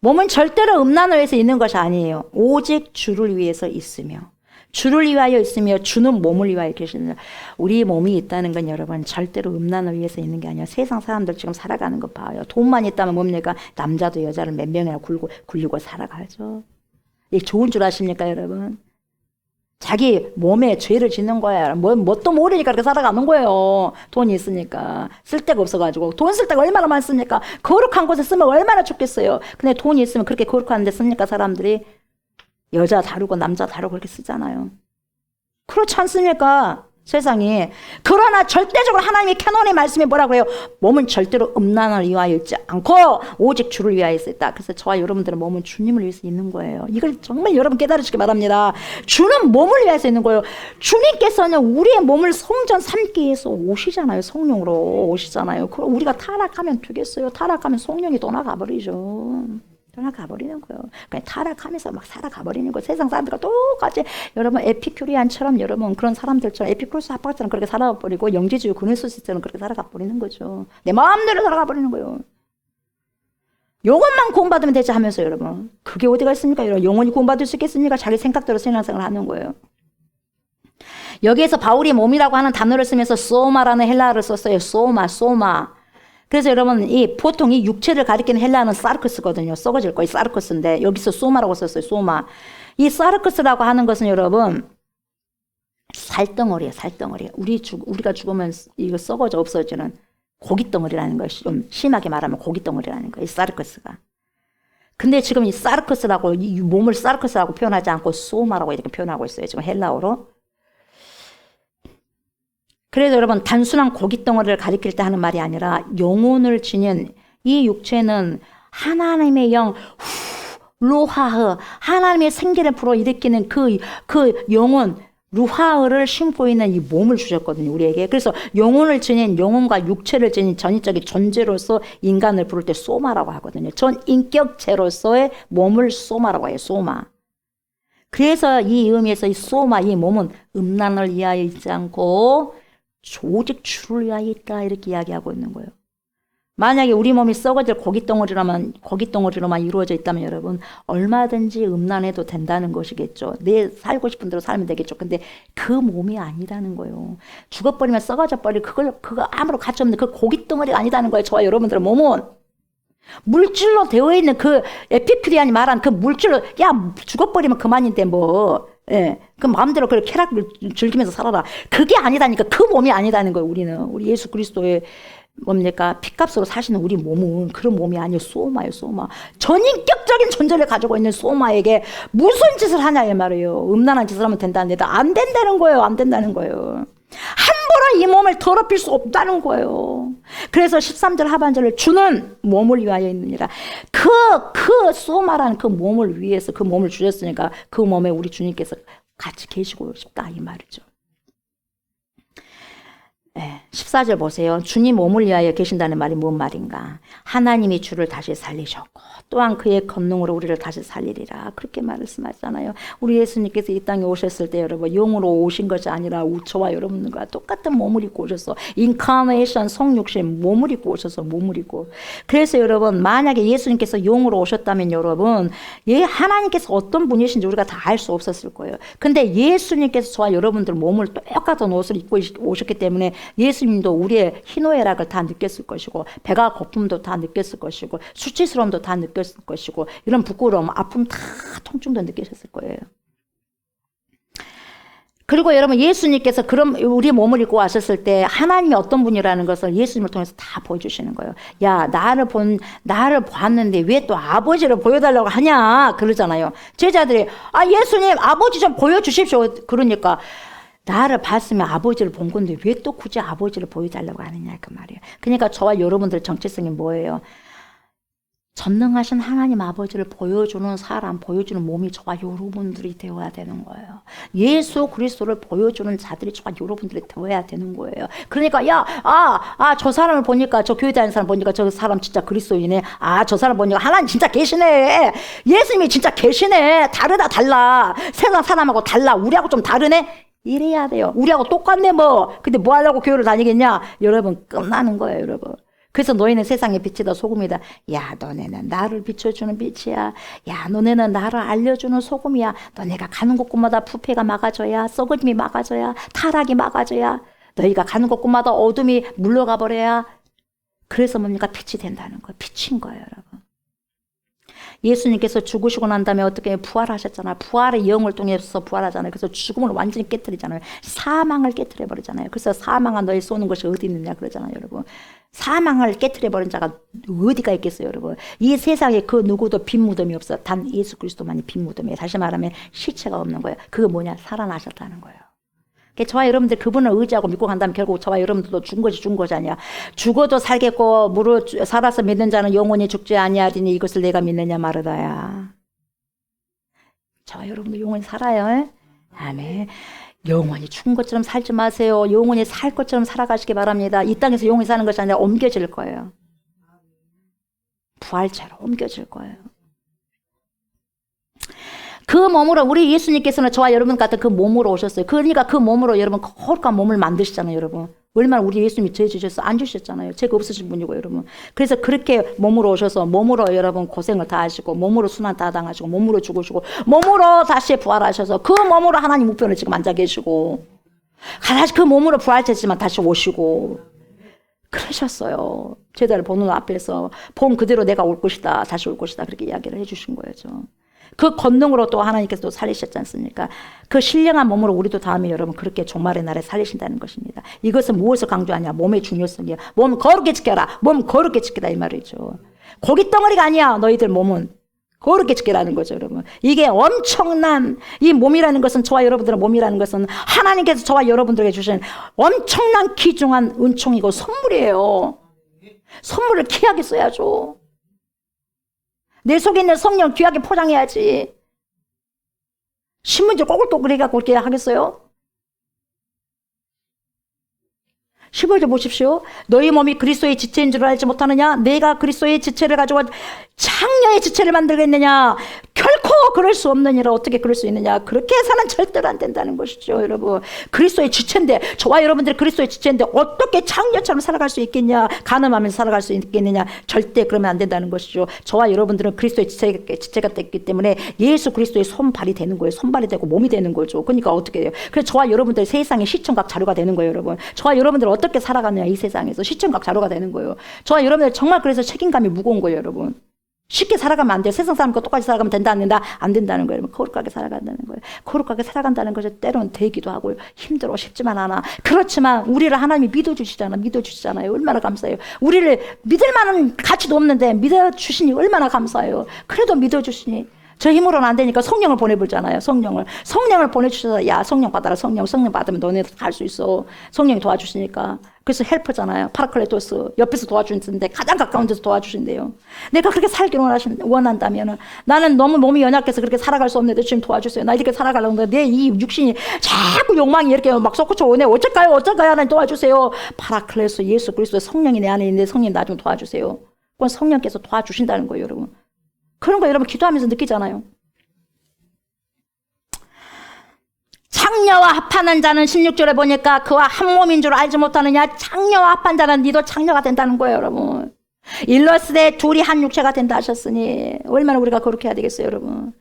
몸은 절대로 음란을 위해서 있는 것이 아니에요. 오직 주를 위해서 있으며 주를 위하여 있으며 주는 몸을 위하여 계시느니라. 우리 몸이 있다는 건 여러분 절대로 음란을 위해서 있는 게 아니라 세상 사람들 지금 살아가는 거 봐요. 돈만 있다면 뭡니까? 남자도 여자를 몇 명이나 굴리고 살아가죠. 이게 좋은 줄 아십니까 여러분? 자기 몸에 죄를 짓는 거야. 뭣도 모르니까 그렇게 살아가는 거예요. 돈이 있으니까. 쓸 데가 없어가지고. 돈 쓸 데가 얼마나 많습니까? 거룩한 곳에 쓰면 얼마나 좋겠어요. 근데 돈이 있으면 그렇게 거룩한 데 씁니까? 사람들이 여자 다루고 남자 다루고 그렇게 쓰잖아요. 그렇지 않습니까? 세상이. 그러나 절대적으로 하나님의 캐논의 말씀이 뭐라고 해요? 몸은 절대로 음란을 위하여 있지 않고 오직 주를 위하여 있다. 그래서 저와 여러분들의 몸은 주님을 위해서 있는 거예요. 이걸 정말 여러분 깨달으시기 바랍니다. 주는 몸을 위해서 있는 거예요. 주님께서는 우리의 몸을 성전 삼기 위해서 오시잖아요. 성령으로 오시잖아요. 그럼 우리가 타락하면 되겠어요? 타락하면 성령이 떠나가버리죠. 떠나가버리는 거예요. 그냥 타락하면서 막 살아가버리는 거예요. 세상 사람들과 똑같이 여러분 에피큐리안처럼 여러분 그런 사람들처럼 에피쿠로스 학파처럼 그렇게 살아버리고 영지주의 그네소스처럼 그렇게 살아가버리는 거죠. 내 마음대로 살아가버리는 거예요. 영혼만 구원받으면 되지 하면서 여러분 그게 어디가 있습니까? 여러분 영혼이 구원받을 수 있겠습니까? 자기 생각대로 신앙생활을 하는 거예요. 여기에서 바울이 몸이라고 하는 단어를 쓰면서 소마라는 헬라어를 썼어요. 소마. 그래서 여러분 보통 이 육체를 가리키는 헬라어는 사르크스거든요. 썩어질 거예요. 사르크스인데 여기서 소마라고 썼어요. 소마. 이 사르크스라고 하는 것은 여러분 살덩어리예요. 살덩어리. 우리가 죽으면 이거 썩어져 없어지는 고깃덩어리라는 것이 좀 심하게 말하면 고깃덩어리라는 거예요. 이 사르크스가. 근데 지금 이 사르크스라고 이 몸을 사르크스라고 표현하지 않고 소마라고 이렇게 표현하고 있어요. 지금 헬라어로. 그래서 여러분 단순한 고깃덩어리를 가리킬 때 하는 말이 아니라 영혼을 지닌 이 육체는 하나님의 영 루하흐 하나님의 생기를 불어일으키는 그 영혼 루하흐를 심고 있는 이 몸을 주셨거든요. 우리에게. 그래서 영혼을 지닌 영혼과 육체를 지닌 전인적인 존재로서 인간을 부를 때 소마라고 하거든요. 전 인격체로서의 몸을 소마라고 해요. 소마. 그래서 이 의미에서 이 소마 이 몸은 음란을 위하여 있지 않고 오직 주를 위하여 있다 이렇게 이야기하고 있는 거예요. 만약에 우리 몸이 썩어질 고깃덩어리로만 이루어져 있다면 여러분 얼마든지 음란해도 된다는 것이겠죠. 내 살고 싶은 대로 살면 되겠죠. 근데 그 몸이 아니라는 거예요. 죽어버리면 썩어져 버릴 그거 아무런 가치 없는 그 고깃덩어리가 아니다는 거예요. 저와 여러분들의 몸은 물질로 되어 있는 그 에피큐리안이 말한 그 물질로 야 죽어버리면 그만인데 뭐 예, 그 마음대로 그 쾌락을 즐기면서 살아라. 그게 아니다니까. 그 몸이 아니다는 거예요. 우리 예수 그리스도의 뭡니까? 피값으로 사시는 우리 몸은 그런 몸이 아니에요. 소마예요, 소마. 전인격적인 존재를 가지고 있는 소마에게 무슨 짓을 하냐 이 말이에요. 음란한 짓을 하면 된다는데 안 된다는 거예요. 안 된다는 거예요. 함부로 이 몸을 더럽힐 수 없다는 거예요. 그래서 13절 하반절을 주는 몸을 위하여 있느니라. 그 소마라는 그 몸을 위해서 그 몸을 주셨으니까 그 몸에 우리 주님께서 같이 계시고 싶다 이 말이죠. 네, 14절 보세요. 주님 몸을 위하여 계신다는 말이 뭔 말인가? 하나님이 주를 다시 살리셨고 또한 그의 권능으로 우리를 다시 살리리라. 그렇게 말씀하잖아요. 우리 예수님께서 이 땅에 오셨을 때 여러분 영으로 오신 것이 아니라 저와 여러분과 똑같은 몸을 입고 오셔서 인카네이션 성육신 몸을 입고 오셔서 몸을 입고 그래서 여러분 만약에 예수님께서 영으로 오셨다면 여러분 하나님께서 어떤 분이신지 우리가 다 알 수 없었을 거예요. 근데 예수님께서 저와 여러분들 몸을 똑같은 옷을 입고 오셨기 때문에 예수님도 우리의 희노애락을 다 느꼈을 것이고 배가 고픔도 다 느꼈을 것이고 수치스러움도 다 느꼈을 것이고 이런 부끄러움, 아픔 다 통증도 느끼셨을 거예요. 그리고 여러분 예수님께서 그럼 우리 몸을 입고 왔었을 때 하나님이 어떤 분이라는 것을 예수님을 통해서 다 보여주시는 거예요. 야 나를 봤는데 왜 또 아버지를 보여달라고 하냐 그러잖아요. 제자들이 예수님 아버지 좀 보여주십시오. 그러니까 나를 봤으면 아버지를 본 건데 왜 또 굳이 아버지를 보여달라고 하느냐 그 말이에요. 그러니까 저와 여러분들의 정체성이 뭐예요? 전능하신 하나님 아버지를 보여주는 사람, 보여주는 몸이 저와 여러분들이 되어야 되는 거예요. 예수 그리스도를 보여주는 자들이 저와 여러분들이 되어야 되는 거예요. 그러니까 저 사람을 보니까 저 교회 다니는 사람 보니까 저 사람 진짜 그리스도이네. 저 사람 보니까 하나님 진짜 계시네. 예수님이 진짜 계시네. 달라. 세상 사람하고 달라. 우리하고 좀 다르네. 이래야 돼요. 우리하고 똑같네 뭐. 근데 뭐 하려고 교회를 다니겠냐? 여러분 끝나는 거예요 여러분. 그래서 너희는 세상의 빛이다 소금이다. 야 너네는 나를 비춰주는 빛이야. 야 너네는 나를 알려주는 소금이야. 너네가 가는 곳곳마다 부패가 막아져야 썩어짐이 막아져야 타락이 막아져야 너희가 가는 곳곳마다 어둠이 물러가 버려야 그래서 뭡니까? 빛이 된다는 거예요. 빛인 거예요 여러분. 예수님께서 죽으시고 난 다음에 어떻게 부활하셨잖아요. 부활의 영을 통해서 부활하잖아요. 그래서 죽음을 완전히 깨뜨리잖아요. 사망을 깨뜨려버리잖아요. 그래서 사망아 너희 쏘는 것이 어디 있느냐 그러잖아요 여러분. 사망을 깨뜨려버린 자가 어디가 있겠어요 여러분. 이 세상에 그 누구도 빈 무덤이 없어. 단 예수 그리스도만이 빈 무덤이에요. 다시 말하면 시체가 없는 거예요. 그거 뭐냐? 살아나셨다는 거예요. 그러니까 저와 여러분들 그분을 의지하고 믿고 간다면 결국 저와 여러분들도 죽은 것이 아니야. 죽어도 살겠고 살아서 믿는 자는 영원히 죽지 아니하리니 이것을 내가 믿느냐 마르다야. 저와 여러분들 영원히 살아요. 아멘. 영원히 죽은 것처럼 살지 마세요. 영원히 살 것처럼 살아가시기 바랍니다. 이 땅에서 영원히 사는 것이 아니라 옮겨질 거예요. 부활체로 옮겨질 거예요. 그 몸으로 우리 예수님께서는 저와 여러분 같은 그 몸으로 오셨어요. 그러니까 그 몸으로 여러분 거룩한 몸을 만드시잖아요 여러분. 얼마나 우리 예수님이 죄 지셨어요? 안 주셨잖아요. 죄가 없으신 분이고 여러분. 그래서 그렇게 몸으로 오셔서 몸으로 여러분 고생을 다 하시고 몸으로 순환 다 당하시고 몸으로 죽으시고 몸으로 다시 부활하셔서 그 몸으로 하나님 우편을 지금 앉아 계시고 다시 그 몸으로 부활했지만 다시 오시고 그러셨어요. 제자를 보는 앞에서 본 그대로 내가 올 것이다. 다시 올 것이다. 그렇게 이야기를 해주신 거예요. 그 권능으로 또 하나님께서 또 살리셨지 않습니까? 그 신령한 몸으로 우리도 다음에 여러분 그렇게 종말의 날에 살리신다는 것입니다. 이것은 무엇을 강조하냐? 몸의 중요성이야. 몸 거룩게 지켜라. 몸 거룩게 지키라 이 말이죠. 고깃덩어리가 아니야. 너희들 몸은 거룩게 지키라는 거죠 여러분. 이게 엄청난 이 몸이라는 것은 저와 여러분들의 몸이라는 것은 하나님께서 저와 여러분들에게 주신 엄청난 귀중한 은총이고 선물이에요. 선물을 귀하게 써야죠. 내 속에 있는 성령 귀하게 포장해야지. 신문지 꼬글꼬글 해갖고 그렇게 하겠어요? 15절 보십시오. 너희 몸이 그리스도의 지체인 줄 알지 못하느냐? 내가 그리스도의 지체를 가지고 창녀의 지체를 만들겠느냐? 결코 그럴 수 없느니라. 어떻게 그럴 수 있느냐. 그렇게 해서는 절대로 안 된다는 것이죠, 여러분. 그리스도의 지체인데, 저와 여러분들이 그리스도의 지체인데 어떻게 창녀처럼 살아갈 수 있겠냐. 간음하면서 살아갈 수 있겠느냐. 절대 그러면 안 된다는 것이죠. 저와 여러분들은 그리스도의 지체가 됐기 때문에 예수 그리스도의 손발이 되는 거예요. 손발이 되고 몸이 되는 거죠. 그러니까 어떻게 돼요? 그래서 저와 여러분들 세상의 시청각 자료가 되는 거예요, 여러분. 저와 여러분들 어떻게 살아가느냐, 이 세상에서 시청각 자료가 되는 거예요. 저와 여러분들 정말 그래서 책임감이 무거운 거예요, 여러분. 쉽게 살아가면 안 돼요. 세상 사람과 똑같이 살아가면 된다, 안 된다? 안 된다는 거예요. 거룩하게 살아간다는 거예요. 거룩하게 살아간다는 것이 때로는 되기도 하고 힘들어, 쉽지만 않아. 그렇지만 우리를 하나님이 믿어주시잖아요. 얼마나 감사해요. 우리를 믿을 만한 가치도 없는데 믿어주시니 얼마나 감사해요. 그래도 믿어주시니. 저 힘으로는 안 되니까 성령을 보내보잖아요. 성령을 보내주셔서, 야, 성령 받아라. 성령 받으면 너네 갈 수 있어. 성령이 도와주시니까. 그래서 헬퍼잖아요. 파라클레토스. 옆에서 도와주시는데 가장 가까운 데서 도와주신대요. 내가 그렇게 살기를 원한다면 나는 너무 몸이 연약해서 그렇게 살아갈 수 없는데 주님 도와주세요. 나 이렇게 살아가려고 하는데 내 이 육신이 자꾸 욕망이 이렇게 막 솟구쳐 오네. 어쩔까요? 하나님 도와주세요. 파라클레토스 예수 그리스도의 성령이 내 안에 있는데 성령 나 좀 도와주세요. 그건 성령께서 도와주신다는 거예요, 여러분. 그런 거 여러분 기도하면서 느끼잖아요. 창녀와 합하는 자는 16절에 보니까 그와 한 몸인 줄 알지 못하느냐. 창녀와 합한 자는 니도 창녀가 된다는 거예요, 여러분. 일러스되 둘이 한 육체가 된다 하셨으니 얼마나 우리가 그렇게 해야 되겠어요, 여러분.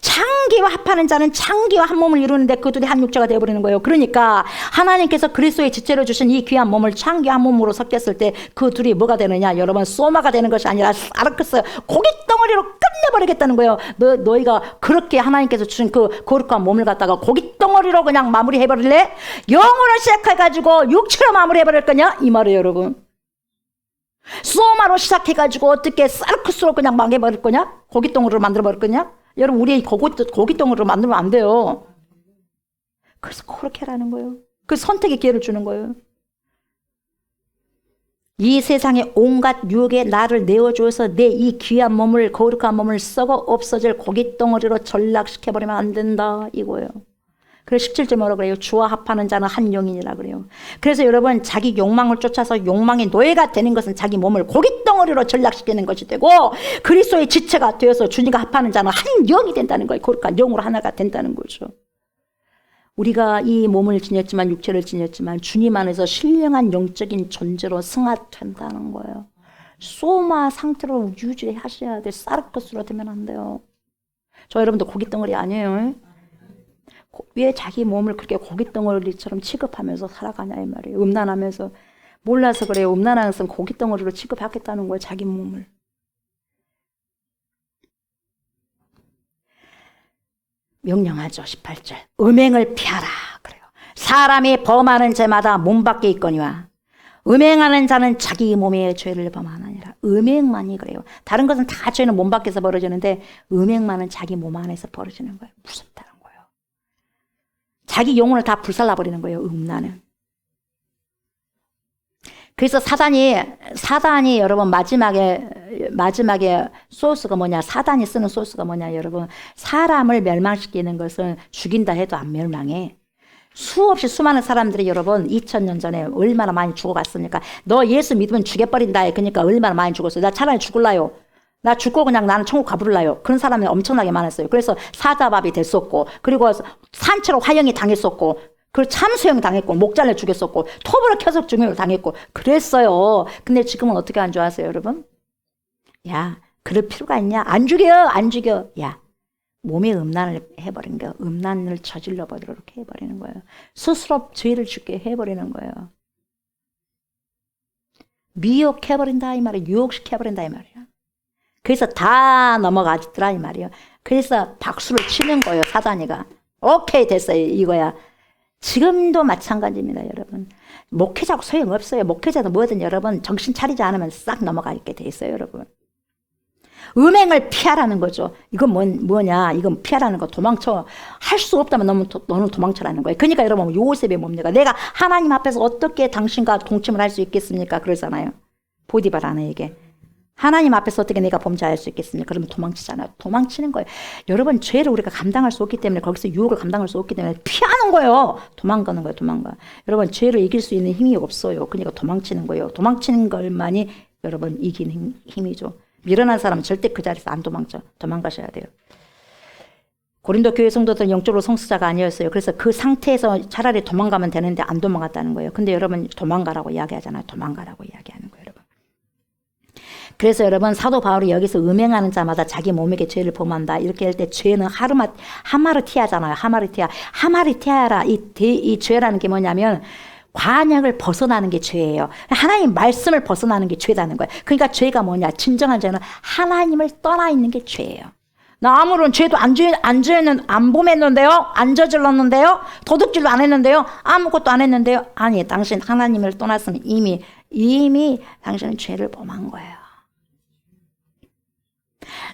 창기와 합하는 자는 창기와 한 몸을 이루는데 그 둘이 한 육체가 되어버리는 거예요. 그러니까 하나님께서 그리스도의 지체로 주신 이 귀한 몸을 창기와 한 몸으로 섞였을 때 그 둘이 뭐가 되느냐, 여러분. 소마가 되는 것이 아니라 사르크스, 고깃덩어리로 끝내버리겠다는 거예요. 너희가 그렇게 하나님께서 주신 그 거룩한 몸을 갖다가 고깃덩어리로 그냥 마무리해버릴래? 영으로 시작해가지고 육체로 마무리해버릴 거냐? 이 말이에요, 여러분. 소마로 시작해가지고 어떻게 사르크스로 그냥 망해버릴 거냐? 고깃덩어리로 만들어버릴 거냐? 여러분, 우리 고깃덩어리로 만들면 안 돼요. 그래서 그렇게 하라는 거예요. 그 선택의 기회를 주는 거예요. 이 세상에 온갖 유혹에 나를 내어주어서 내 이 귀한 몸을, 거룩한 몸을 썩어 없어질 고깃덩어리로 전락시켜버리면 안 된다, 이거예요. 그래서 17절 뭐라고 그래요? 주와 합하는 자는 한 영이니라 그래요. 그래서 여러분, 자기 욕망을 쫓아서 욕망의 노예가 되는 것은 자기 몸을 고깃덩어리로 전락시키는 것이 되고, 그리스도의 지체가 되어서 주님과 합하는 자는 한 영이 된다는 거예요. 거룩한 영으로 하나가 된다는 거죠. 우리가 이 몸을 지녔지만, 육체를 지녔지만 주님 안에서 신령한 영적인 존재로 승화된다는 거예요. 소마 상태로 유지하셔야 돼. 사르크스로 되면 안 돼요. 저 여러분들 고깃덩어리 아니에요. 왜 자기 몸을 그렇게 고깃덩어리처럼 취급하면서 살아가냐, 이 말이에요. 음란하면서. 몰라서 그래요. 음란한 것은 고깃덩어리로 취급하겠다는 거예요, 자기 몸을. 명령하죠, 18절. 음행을 피하라 그래요. 사람이 범하는 죄마다 몸 밖에 있거니와 음행하는 자는 자기 몸의 죄를 범하느니라. 음행만이 그래요. 다른 것은 다 죄는 몸 밖에서 벌어지는데 음행만은 자기 몸 안에서 벌어지는 거예요. 무섭다는 거예요. 자기 영혼을 다 불살라버리는 거예요, 음란은. 그래서 사단이 여러분 마지막에 소스가 뭐냐, 사단이 쓰는 소스가 뭐냐, 여러분. 사람을 멸망시키는 것은 죽인다 해도 안 멸망해. 수없이 수많은 사람들이 여러분 2000년 전에 얼마나 많이 죽어갔습니까? 너 예수 믿으면 죽여버린다 해. 그러니까 얼마나 많이 죽었어요. 나 차라리 죽을라요. 나 죽고 그냥 나는 천국 가부를라요. 그런 사람이 엄청나게 많았어요. 그래서 사자밥이 됐었고, 그리고 산채로 화형이 당했었고, 그리고 참수형 당했고, 목 잘려 죽였었고, 톱으로 켜서 중형을 당했고, 그랬어요. 근데 지금은 어떻게 한 줄 아세요, 여러분? 야, 그럴 필요가 있냐? 안 죽여. 야, 몸에 음란을 해버린 거예요. 음란을 저질러 버리도록 해버리는 거예요. 스스로 죄를 짓게 해버리는 거예요. 미혹해버린다 이 말이에요. 유혹시켜버린다 이 말이에요. 그래서 다 넘어가더라 이 말이에요. 그래서 박수를 치는 거예요, 사단이가. 오케이, 됐어요, 이거야. 지금도 마찬가지입니다, 여러분. 목회자고 소용없어요. 목회자도 뭐든 여러분 정신 차리지 않으면 싹 넘어가 있게 돼 있어요, 여러분. 음행을 피하라는 거죠. 이건 뭐냐? 이건 피하라는 거, 도망쳐. 할 수 없다면 너는 도망쳐라는 거예요. 그러니까 여러분, 요셉이 뭡니까? 내가 하나님 앞에서 어떻게 당신과 동침을 할 수 있겠습니까? 그러잖아요. 보디발 아내에게. 하나님 앞에서 어떻게 내가 범죄할 수 있겠습니까? 그러면 도망치잖아요. 도망치는 거예요. 여러분, 죄를 우리가 감당할 수 없기 때문에, 거기서 유혹을 감당할 수 없기 때문에 피하는 거예요. 도망가는 거예요, 도망가. 여러분, 죄를 이길 수 있는 힘이 없어요. 그러니까 도망치는 거예요. 도망치는 것만이 여러분 이기는 힘이죠. 미련한 사람은 절대 그 자리에서 안 도망쳐. 도망가셔야 돼요. 고린도 교회 성도들은 영적으로 성숙자가 아니었어요. 그래서 그 상태에서 차라리 도망가면 되는데 안 도망갔다는 거예요. 근데 여러분 도망가라고 이야기하잖아요. 도망가라고 이야기하는 거예요, 여러분. 그래서 여러분 사도 바울이 여기서 음행하는 자마다 자기 몸에게 죄를 범한다 이렇게 할 때 죄는 하마르티아잖아요. 하마르티아라 이 죄라는 게 뭐냐면 관역을 벗어나는 게 죄예요. 하나님 말씀을 벗어나는 게 죄라는 거예요. 그러니까 죄가 뭐냐? 진정한 죄는 하나님을 떠나 있는 게 죄예요. 나 아무런 죄도 안 범했는데요? 안 저질렀는데요? 도둑질도 안 했는데요? 아무것도 안 했는데요? 아니, 당신 하나님을 떠났으면 이미 당신은 죄를 범한 거예요.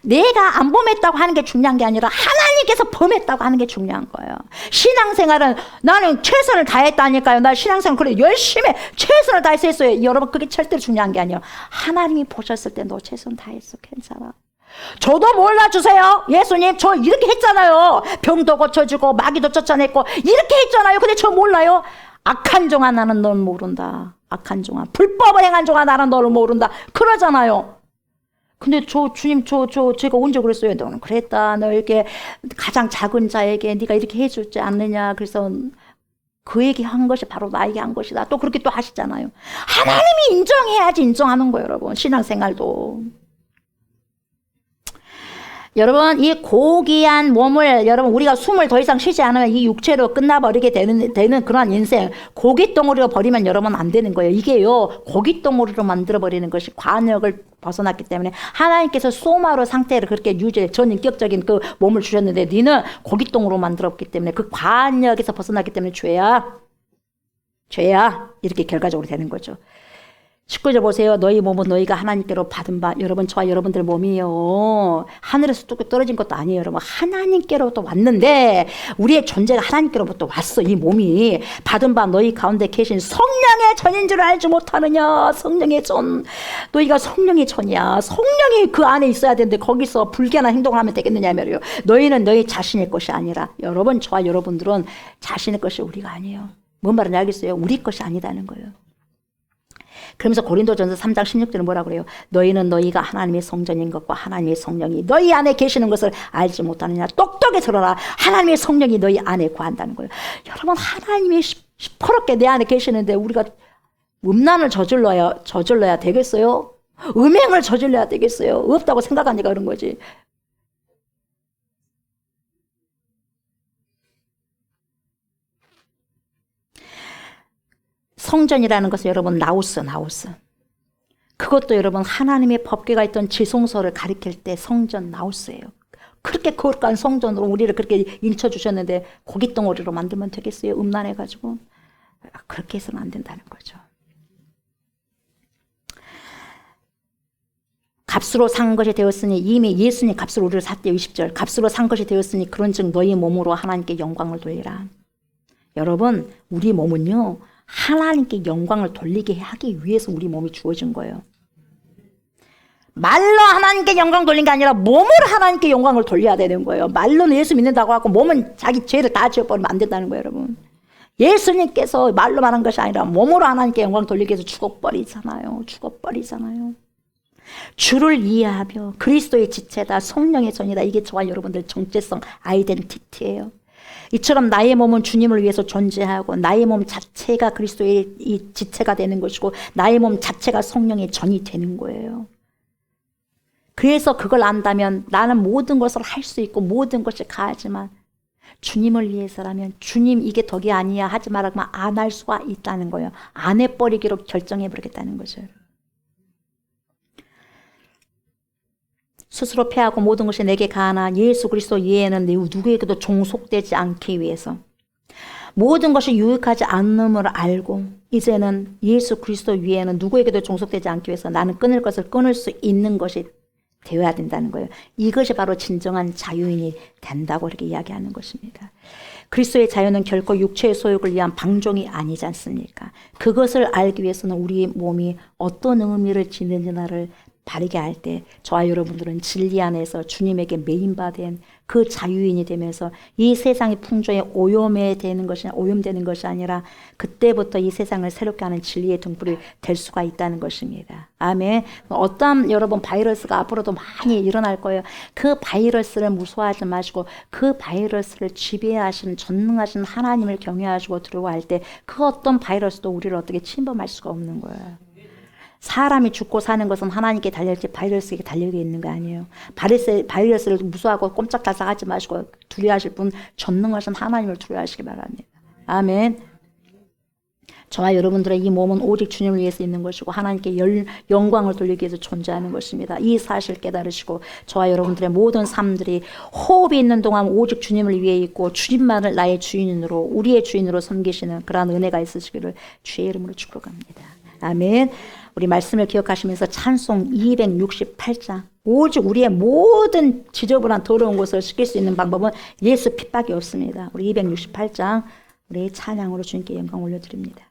내가 안 범했다고 하는 게 중요한 게 아니라 하나님께서 범했다고 하는 게 중요한 거예요. 신앙생활은 나는 최선을 다했다니까요. 나 신앙생활 그래 열심히 최선을 다했어요. 여러분 그게 절대로 중요한 게 아니에요. 하나님이 보셨을 때 너 최선 다했어. 괜찮아. 저도 몰라주세요. 예수님 저 이렇게 했잖아요. 병도 고쳐주고 마귀도 쫓아냈고 이렇게 했잖아요. 근데 저 몰라요. 악한 종아 나는 널 모른다. 악한 종아 불법을 행한 종아 나는 너를 모른다. 그러잖아요. 근데 주님 제가 언제 그랬어요? 너는 그랬다. 너 이렇게 가장 작은 자에게 네가 이렇게 해주지 않느냐. 그래서 그에게 한 것이 바로 나에게 한 것이다. 또 그렇게 또 하시잖아요. 하나님이 인정해야지 인정하는 거예요, 여러분. 신앙생활도. 여러분 이 고귀한 몸을 여러분 우리가 숨을 더 이상 쉬지 않으면 이 육체로 끝나버리게 되는 그런 인생 고깃덩어리로 버리면 여러분 안 되는 거예요. 이게요 고깃덩어리로 만들어버리는 것이 관역을 벗어났기 때문에 하나님께서 소마로 상태를 그렇게 유지해 전인격적인 그 몸을 주셨는데 너는 고깃덩어리로 만들었기 때문에 그 관역에서 벗어났기 때문에 죄야 이렇게 결과적으로 되는 거죠. 19절 보세요. 너희 몸은 너희가 하나님께로 받은 바 여러분 저와 여러분들 몸이요 하늘에서 뚝뚝 떨어진 것도 아니에요. 여러분 하나님께로부터 왔는데 우리의 존재가 하나님께로부터 왔어. 이 몸이 받은 바 너희 가운데 계신 성령의 전인 줄 알지 못하느냐. 성령의 전 너희가 성령의 전이야. 성령이 그 안에 있어야 되는데 거기서 불쾌한 행동을 하면 되겠느냐 말이에요. 너희는 너희 자신의 것이 아니라 여러분 저와 여러분들은 자신의 것이 우리가 아니에요. 뭔 말인지 알겠어요? 우리 것이 아니다는 거예요. 그러면서 고린도전서 3장 16절은 뭐라고 그래요? 너희는 너희가 하나님의 성전인 것과 하나님의 성령이 너희 안에 계시는 것을 알지 못하느냐. 똑똑히 들어라. 하나님의 성령이 너희 안에 거한다는 거예요. 여러분 하나님이 시퍼렇게 내 안에 계시는데 우리가 음란을 저질러야 되겠어요? 음행을 저질러야 되겠어요? 없다고 생각하니까 그런 거지. 성전이라는 것은 여러분 나우스 그것도 여러분 하나님의 법궤가 있던 지성소를 가리킬 때 성전 나우스예요. 그렇게 거룩한 성전으로 우리를 그렇게 인쳐주셨는데 고깃덩어리로 만들면 되겠어요? 음란해가지고 그렇게 해서는 안 된다는 거죠. 값으로 산 것이 되었으니 이미 예수님 값으로 우리를 샀대요. 20절 값으로 산 것이 되었으니 그런즉 너희 몸으로 하나님께 영광을 돌리라. 여러분 우리 몸은요 하나님께 영광을 돌리게 하기 위해서 우리 몸이 주어진 거예요. 말로 하나님께 영광 돌린 게 아니라 몸으로 하나님께 영광을 돌려야 되는 거예요. 말로는 예수 믿는다고 하고 몸은 자기 죄를 다 지어버리면 안 된다는 거예요, 여러분. 예수님께서 말로 말한 것이 아니라 몸으로 하나님께 영광 돌리기 위해서 죽어버리잖아요. 주를 이해하며 그리스도의 지체다, 성령의 전이다. 이게 저와 여러분들 정체성, 아이덴티티예요. 이처럼 나의 몸은 주님을 위해서 존재하고 나의 몸 자체가 그리스도의 이 지체가 되는 것이고 나의 몸 자체가 성령의 전이 되는 거예요. 그래서 그걸 안다면 나는 모든 것을 할 수 있고 모든 것이 가하지만 주님을 위해서라면 주님 이게 덕이 아니야 하지 말라면 안 할 수가 있다는 거예요. 안 해버리기로 결정해버리겠다는 거죠. 스스로 패하고 모든 것이 내게 가하나 예수 그리스도 이외에는 누구에게도 종속되지 않기 위해서 모든 것이 유익하지 않음을 알고 이제는 예수 그리스도 위에는 누구에게도 종속되지 않기 위해서 나는 끊을 것을 끊을 수 있는 것이 되어야 된다는 거예요. 이것이 바로 진정한 자유인이 된다고 이렇게 이야기하는 것입니다. 그리스도의 자유는 결코 육체의 소욕을 위한 방종이 아니지 않습니까? 그것을 알기 위해서는 우리 몸이 어떤 의미를 지니는지를 바르게 할 때 저와 여러분들은 진리 안에서 주님에게 메인바된 그 자유인이 되면서 이 세상의 풍조에 오염되는 것이 아니라 그때부터 이 세상을 새롭게 하는 진리의 등불이 될 수가 있다는 것입니다. 아멘. 어떤 여러분 바이러스가 앞으로도 많이 일어날 거예요. 그 바이러스를 무서워하지 마시고 그 바이러스를 지배하시는 전능하신 하나님을 경외하시고 두려워할 때 그 어떤 바이러스도 우리를 어떻게 침범할 수가 없는 거예요. 사람이 죽고 사는 것은 하나님께 달려있지 바이러스에게 달려 있는 거 아니에요. 바이러스를 무서워하고 꼼짝달싹하지 마시고 두려워하실 분 전능하신 하나님을 두려워하시기 바랍니다. 아멘. 저와 여러분들의 이 몸은 오직 주님을 위해서 있는 것이고 하나님께 영광을 돌리기 위해서 존재하는 것입니다. 이 사실을 깨달으시고 저와 여러분들의 모든 삶들이 호흡이 있는 동안 오직 주님을 위해 있고 주님만을 나의 주인으로 우리의 주인으로 섬기시는 그러한 은혜가 있으시기를 주의 이름으로 축복합니다. 아멘. 우리 말씀을 기억하시면서 찬송 268장 오직 우리의 모든 지저분한 더러운 것을 씻길 수 있는 방법은 예수 핏밖에 없습니다. 우리 268장 우리 찬양으로 주님께 영광 올려드립니다.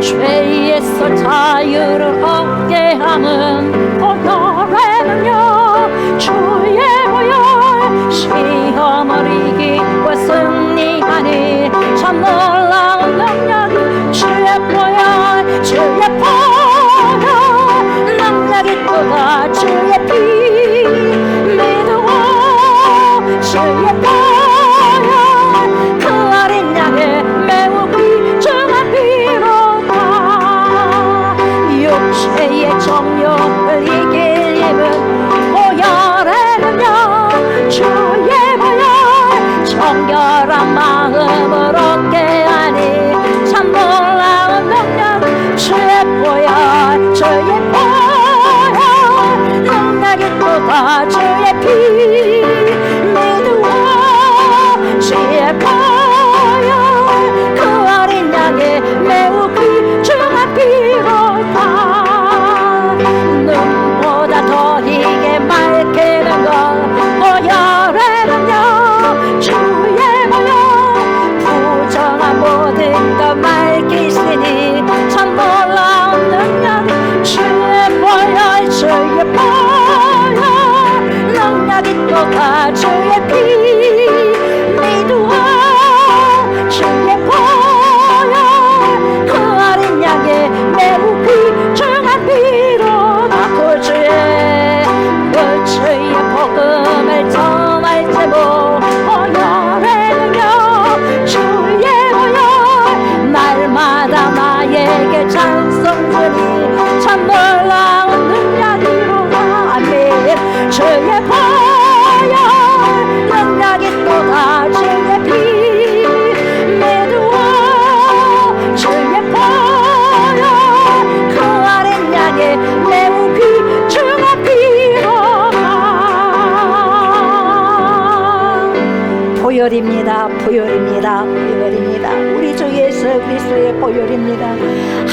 죄에서 자유를 얻게 하는 보혈의 능력 주의 보혈 시험을 이기고 승리하니 참 놀라운 능력이 주의 보혈 주의 보혈 능력이 또다 주의 피 믿어 주의 보혈 그 어린 양의 매우 귀중한 피로다 육체의 정욕을 이길 힘은 보혈의 능력 주의 보혈 정결한 마음을 얻게 하니 참 놀라운 능력 주의 보혈 주의 보혈 능력이 또다 주의 피 믿어 주의 보혈 그 어린 양의 매우 귀중한 피로다 눈보다 더 희게 밝히는 것 보혈의 능력 주의 보혈 부정한 모든 것 밝히시니 참 놀라운 능력 주의 보혈 주의 보혈 능력이 또다 주의 피 믿어 주의 보혈 그 어린 양의 매우 귀중한 피로다 그 주의 복음을 전할지모 보혈의 능력 주의 보혈 날마다 나에게 찬송 주니 참 놀라운 능력이로다 아멘 주의 보혈 능력이 또다 주의 피 믿어 주의 보혈 그 어린 양의 매우 귀중한 피로다 보혈입니다 보혈입니다 보혈입니다 우리 주 예수 그리스도의 보혈입니다.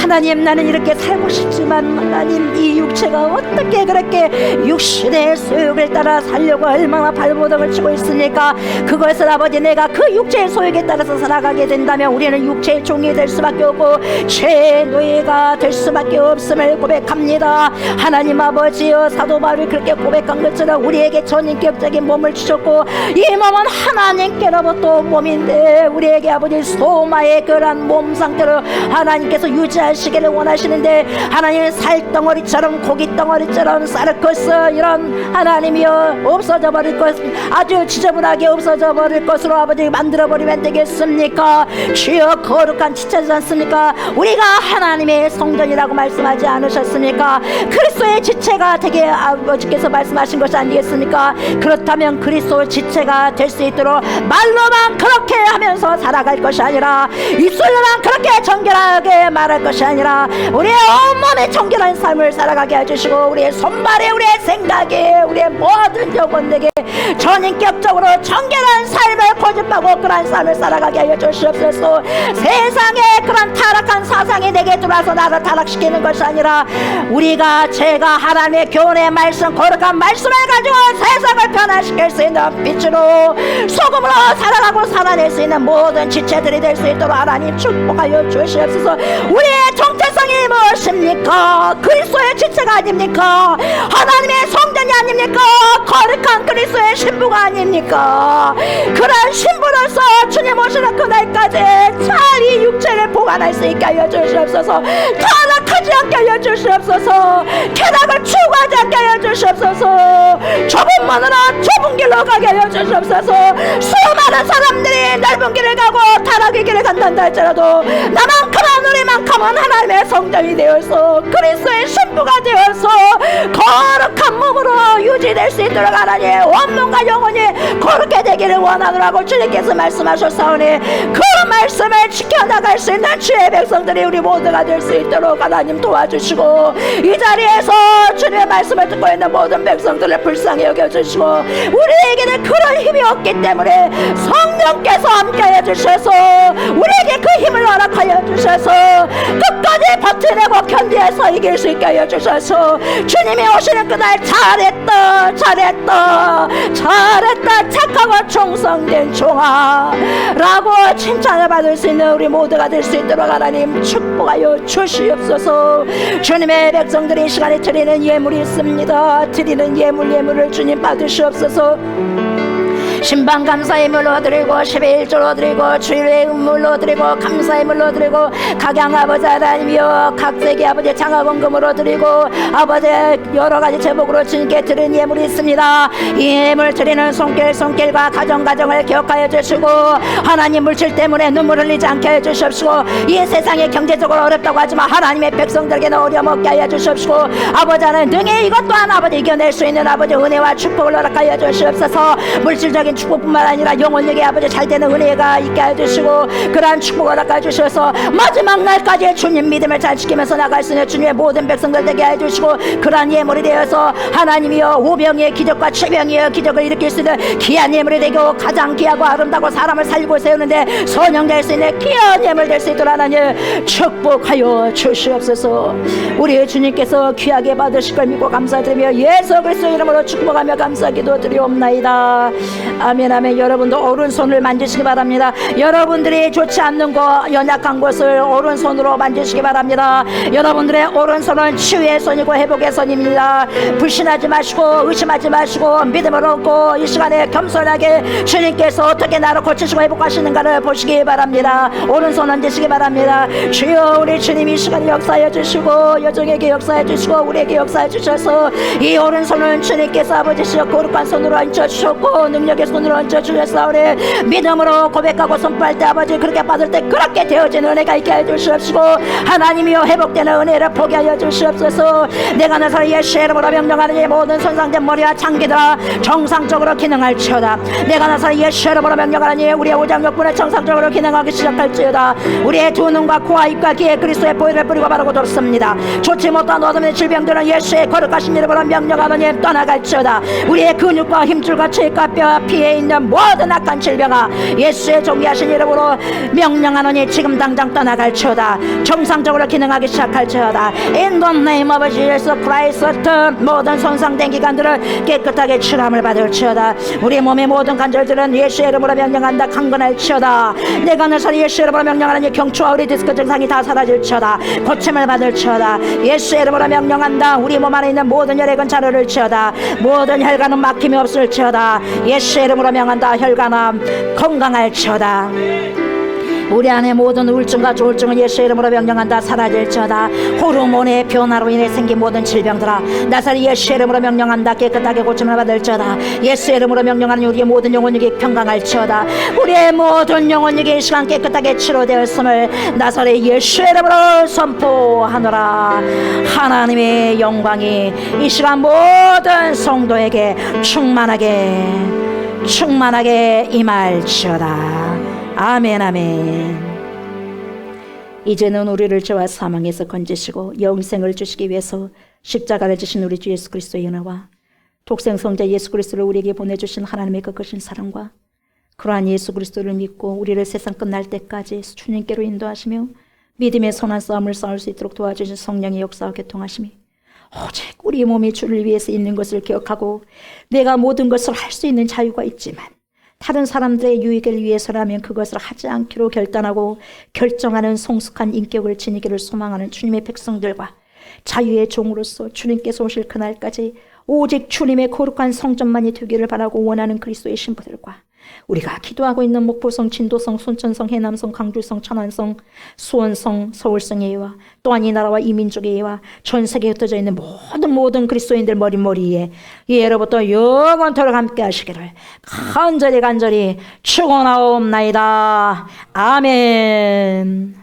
하나님 나는 이렇게 살고 싶지만 하나님 이 육체가 어떻게 그렇게 육신의 소욕을 따라 살려고 얼마나 발버둥을 치고 있으니까 그것을 아버지 내가 그 육체의 소욕에 따라서 살아가게 된다면 우리는 육체의 종이 될 수밖에 없고 죄의 노예가 될 수밖에 없음을 고백합니다. 하나님 아버지여 사도 바울이 그렇게 고백한 것처럼 우리에게 전인격적인 몸을 주셨고 이 몸은 하나님께로부터 온 몸인데 우리에게 아버지 소마의 그러한 몸 상태로 하나님께서 유지하시기를 원하시는데 하나님 살덩어리처럼 고깃덩어리처럼 사르코스 이런 하나님이여 없어져 버릴 것 아주 지저분하게 없어져 버릴 것으로 아버지 만들어 버리면 되겠습니까? 주여 거룩한 지체지 않습니까? 우리가 하나님의 성전이라고 말씀하지 않으셨습니까? 그리스도의 지체가 되게 아버지께서 말씀하신 것이 아니겠습니까? 그렇다면 그리스도 지체가 될 수 있도록 말로만 그렇게 하면서 살아갈 것이 아니라 입술로만 그렇게 정결하게 말할 것이 아니라 우리의 온몸에 정결한 삶을 살아가게 해주시고 우리의 손발에 우리의 생각에 우리의 모든 영혼에게 전인격적으로 정결한 삶을 고집하고 그런 삶을 살아가게 하여 주시옵소서. 세상에 그런 타락한 사상이 내게 들어와서 나를 타락시키는 것이 아니라 우리가 제가 하나님의 교훈의 말씀 거룩한 말씀을 가지고 세상을 변화시킬 수 있는 빛으로 소금으로 살아가고 살아낼 수 있는 모든 지체들이 될 수 있도록 하나님 축복하여 주시옵소서. 우리의 정체성이 무엇입니까? 그리스도의 지체가 아닙니까? 하나님의 성전이 아닙니까? 거룩한 그리스도의 신부가 아닙니까? 그런 신부로서 주님 오시는 그날까지 잘 이 육체를 보관할 수 있게 하여 주시옵소서. 타락하지 않게 하여 주시옵소서. 쾌락을 추구하지 않게 하여 주시옵소서. 좁은 문으로 좁은 길로 가게 하여 주시옵소서. 수많은 사람들이 넓은 길을 가고 타락의 길을 간단다 할지라도 나만큼은 우리만큼은 하나님의 성전이 되어서 그리스도의 신부가 되어서 거룩한 몸으로 유지될 수 있도록 하나님 원문과 영혼이 거룩게 되기를 원하노라고 주님께서 말씀하셨사오니 그 말씀을 지켜나갈 수 있는 주의 백성들이 우리 모두가 될 수 있도록 하나님 도와주시고 이 자리에서 주님의 말씀을 듣고 있는 모든 백성들을 불쌍히 여겨주시고 우리에게는 그런 힘이 없기 때문에 성령께서 함께해 주셔서 우리에게 그 힘을 허락하여 주셔서 끝까지 버텨내고 견디어서 이길 수 있게 하여 주셔서 주님이 오시는 그날 잘했다 잘했다 잘했다 착하고 충성된 종아 라고 칭찬을 받을 수 있는 우리 모두가 될 수 있도록 하나님 축복하여 주시옵소서. 주님의 백성들이 이 시간에 드리는 예물이 있습니다. 드리는 예물을 주님 받으시옵소서. 신방 감사의 물로 드리고 11조로 드리고 주일의 음물로 드리고 감사의 물로 드리고 각양 아버지 하나님이여 각세기 아버지 장화원금으로 드리고 아버지 여러가지 제목으로 주님께 드린 예물이 있습니다. 이 예물 드리는 손길과 가정을 기억하여 주시고 하나님 물질 때문에 눈물 흘리지 않게 해주시옵시고 이 세상이 경제적으로 어렵다고 하지만 하나님의 백성들에게는 어려움 없게 하여 주시옵시고 아버지는 능히 이것 또한 아버지 이겨낼 수 있는 아버지 은혜와 축복을 허락하여 주시옵소서. 물질적인 축복뿐만 아니라 영혼에게 아버지 잘되는 은혜가 있게 해주시고 그러한 축복을 허락해 주셔서 마지막 날까지 주님 믿음을 잘 지키면서 나갈 수 있는 주님의 모든 백성들 되게 해주시고 그러한 예물이 되어서 하나님이여 오병이의 기적과 최병이의 기적을 일으킬 수 있는 귀한 예물이 되고 가장 귀하고 아름다고 사람을 살리고 세우는데 선영될 수 있는 귀한 예물 될 수 있도록 하나님 축복하여 주시옵소서. 우리 주님께서 귀하게 받으실 걸 믿고 감사드리며 예수 그리스도 이름으로 축복하며 감사 기도드리옵나이다. 아멘 아멘. 여러분도 오른손을 만지시기 바랍니다. 여러분들이 좋지 않는 거 연약한 곳을 오른손으로 만지시기 바랍니다. 여러분들의 오른손은 치유의 손이고 회복의 손입니다. 불신하지 마시고 의심하지 마시고 믿음을 얻고 이 시간에 겸손하게 주님께서 어떻게 나를 고치시고 회복하시는가를 보시기 바랍니다. 오른손 얹으시기 바랍니다. 주여 우리 주님 이 시간에 역사해 주시고 여정에게 역사해 주시고 우리에게 역사해 주셔서 이 오른손은 주님께서 아버지시여 거룩한 손으로 얹어 주셨고 능력의 손으로 얹어 주셨사오니 믿음으로 고백하고 선포할 때 아버지 그렇게 받을 때 그렇게 되어지는 은혜가 있게 해주시옵시고 하나님이여 회복되는 은혜를 보게 하여 주시옵소서. 내가 나사로 예수의 이름으로 명령하는 이 모든 손상된 머리와 장기들아 정상적으로 기능할지어다. 내가 나사로 예수의 이름으로 명령하는 이 우리의 오장육부는 정상적으로 기능하기 시작할지어다. 우리의 두 눈과 코와 입과 귀에 그리스도의 보혈을 뿌리고 바르고 돌습니다. 좋지 못한 어둠의 질병들은 예수의 거룩하신 이름으로 명령하는 이 떠나갈지어다. 우리의 근육과 힘줄과 체육과 뼈와 피에 있는 모든 악한 질병아 예수의 존귀하신 이름으로 명령하노니 지금 당장 떠나갈지어다. 정상적으로 기능하기 시작할지어다. In the name of Jesus Christ 모든 손상된 기관들을 깨끗하게 치료함을 받을지어다. 우리 몸의 모든 관절들은 예수의 이름으로 명령한다. 강건할지어다. 내가 나서 예수의 이름으로 명령하는 경추와 우리 디스크 증상이 다 사라질지어다. 고침을 받을지어다. 예수의 이름으로 명령한다. 우리 몸 안에 있는 모든 혈액은 자르를지어다. 모든 혈관은 막힘이 없을지어다. 예수의 이름으로 명한다. 혈관아 건강할지어다. 우리 안에 모든 우울증과 조울증은 예수의 이름으로 명령한다. 사라질지어다. 호르몬의 변화로 인해 생긴 모든 질병들아 나사리 예수의 이름으로 명령한다. 깨끗하게 고침을 받을지어다. 예수의 이름으로 명령하는 우리의 모든 영혼육이 평강할지어다. 우리의 모든 영혼육이 이 시간 깨끗하게 치료되었음을 나사리 예수의 이름으로 선포하노라. 하나님의 영광이 이 시간 모든 성도에게 충만하게 임할지어다. 아멘 아멘. 이제는 우리를 죄와 사망에서 건지시고 영생을 주시기 위해서 십자가를 지신 우리 주 예수 그리스도의 은혜와 독생 성자 예수 그리스도를 우리에게 보내주신 하나님의 그 크신 사랑과 그러한 예수 그리스도를 믿고 우리를 세상 끝날 때까지 주님께로 인도하시며 믿음의 선한 싸움을 싸울 수 있도록 도와주신 성령의 역사와 교통하심이 오직 우리 몸이 주를 위해서 있는 것을 기억하고 내가 모든 것을 할 수 있는 자유가 있지만 다른 사람들의 유익을 위해서라면 그것을 하지 않기로 결단하고 결정하는 성숙한 인격을 지니기를 소망하는 주님의 백성들과 자유의 종으로서 주님께서 오실 그날까지 오직 주님의 거룩한 성전만이 되기를 바라고 원하는 그리스도의 신부들과 우리가 기도하고 있는 목포성, 진도성, 순천성, 해남성, 강주성, 천안성, 수원성, 서울성 예와 또한 이 나라와 이 민족의 예와 전 세계에 흩어져 있는 모든 그리스도인들 머리머리에 예로부터 영원토록 함께 하시기를 간절히 축원하옵나이다. 아멘.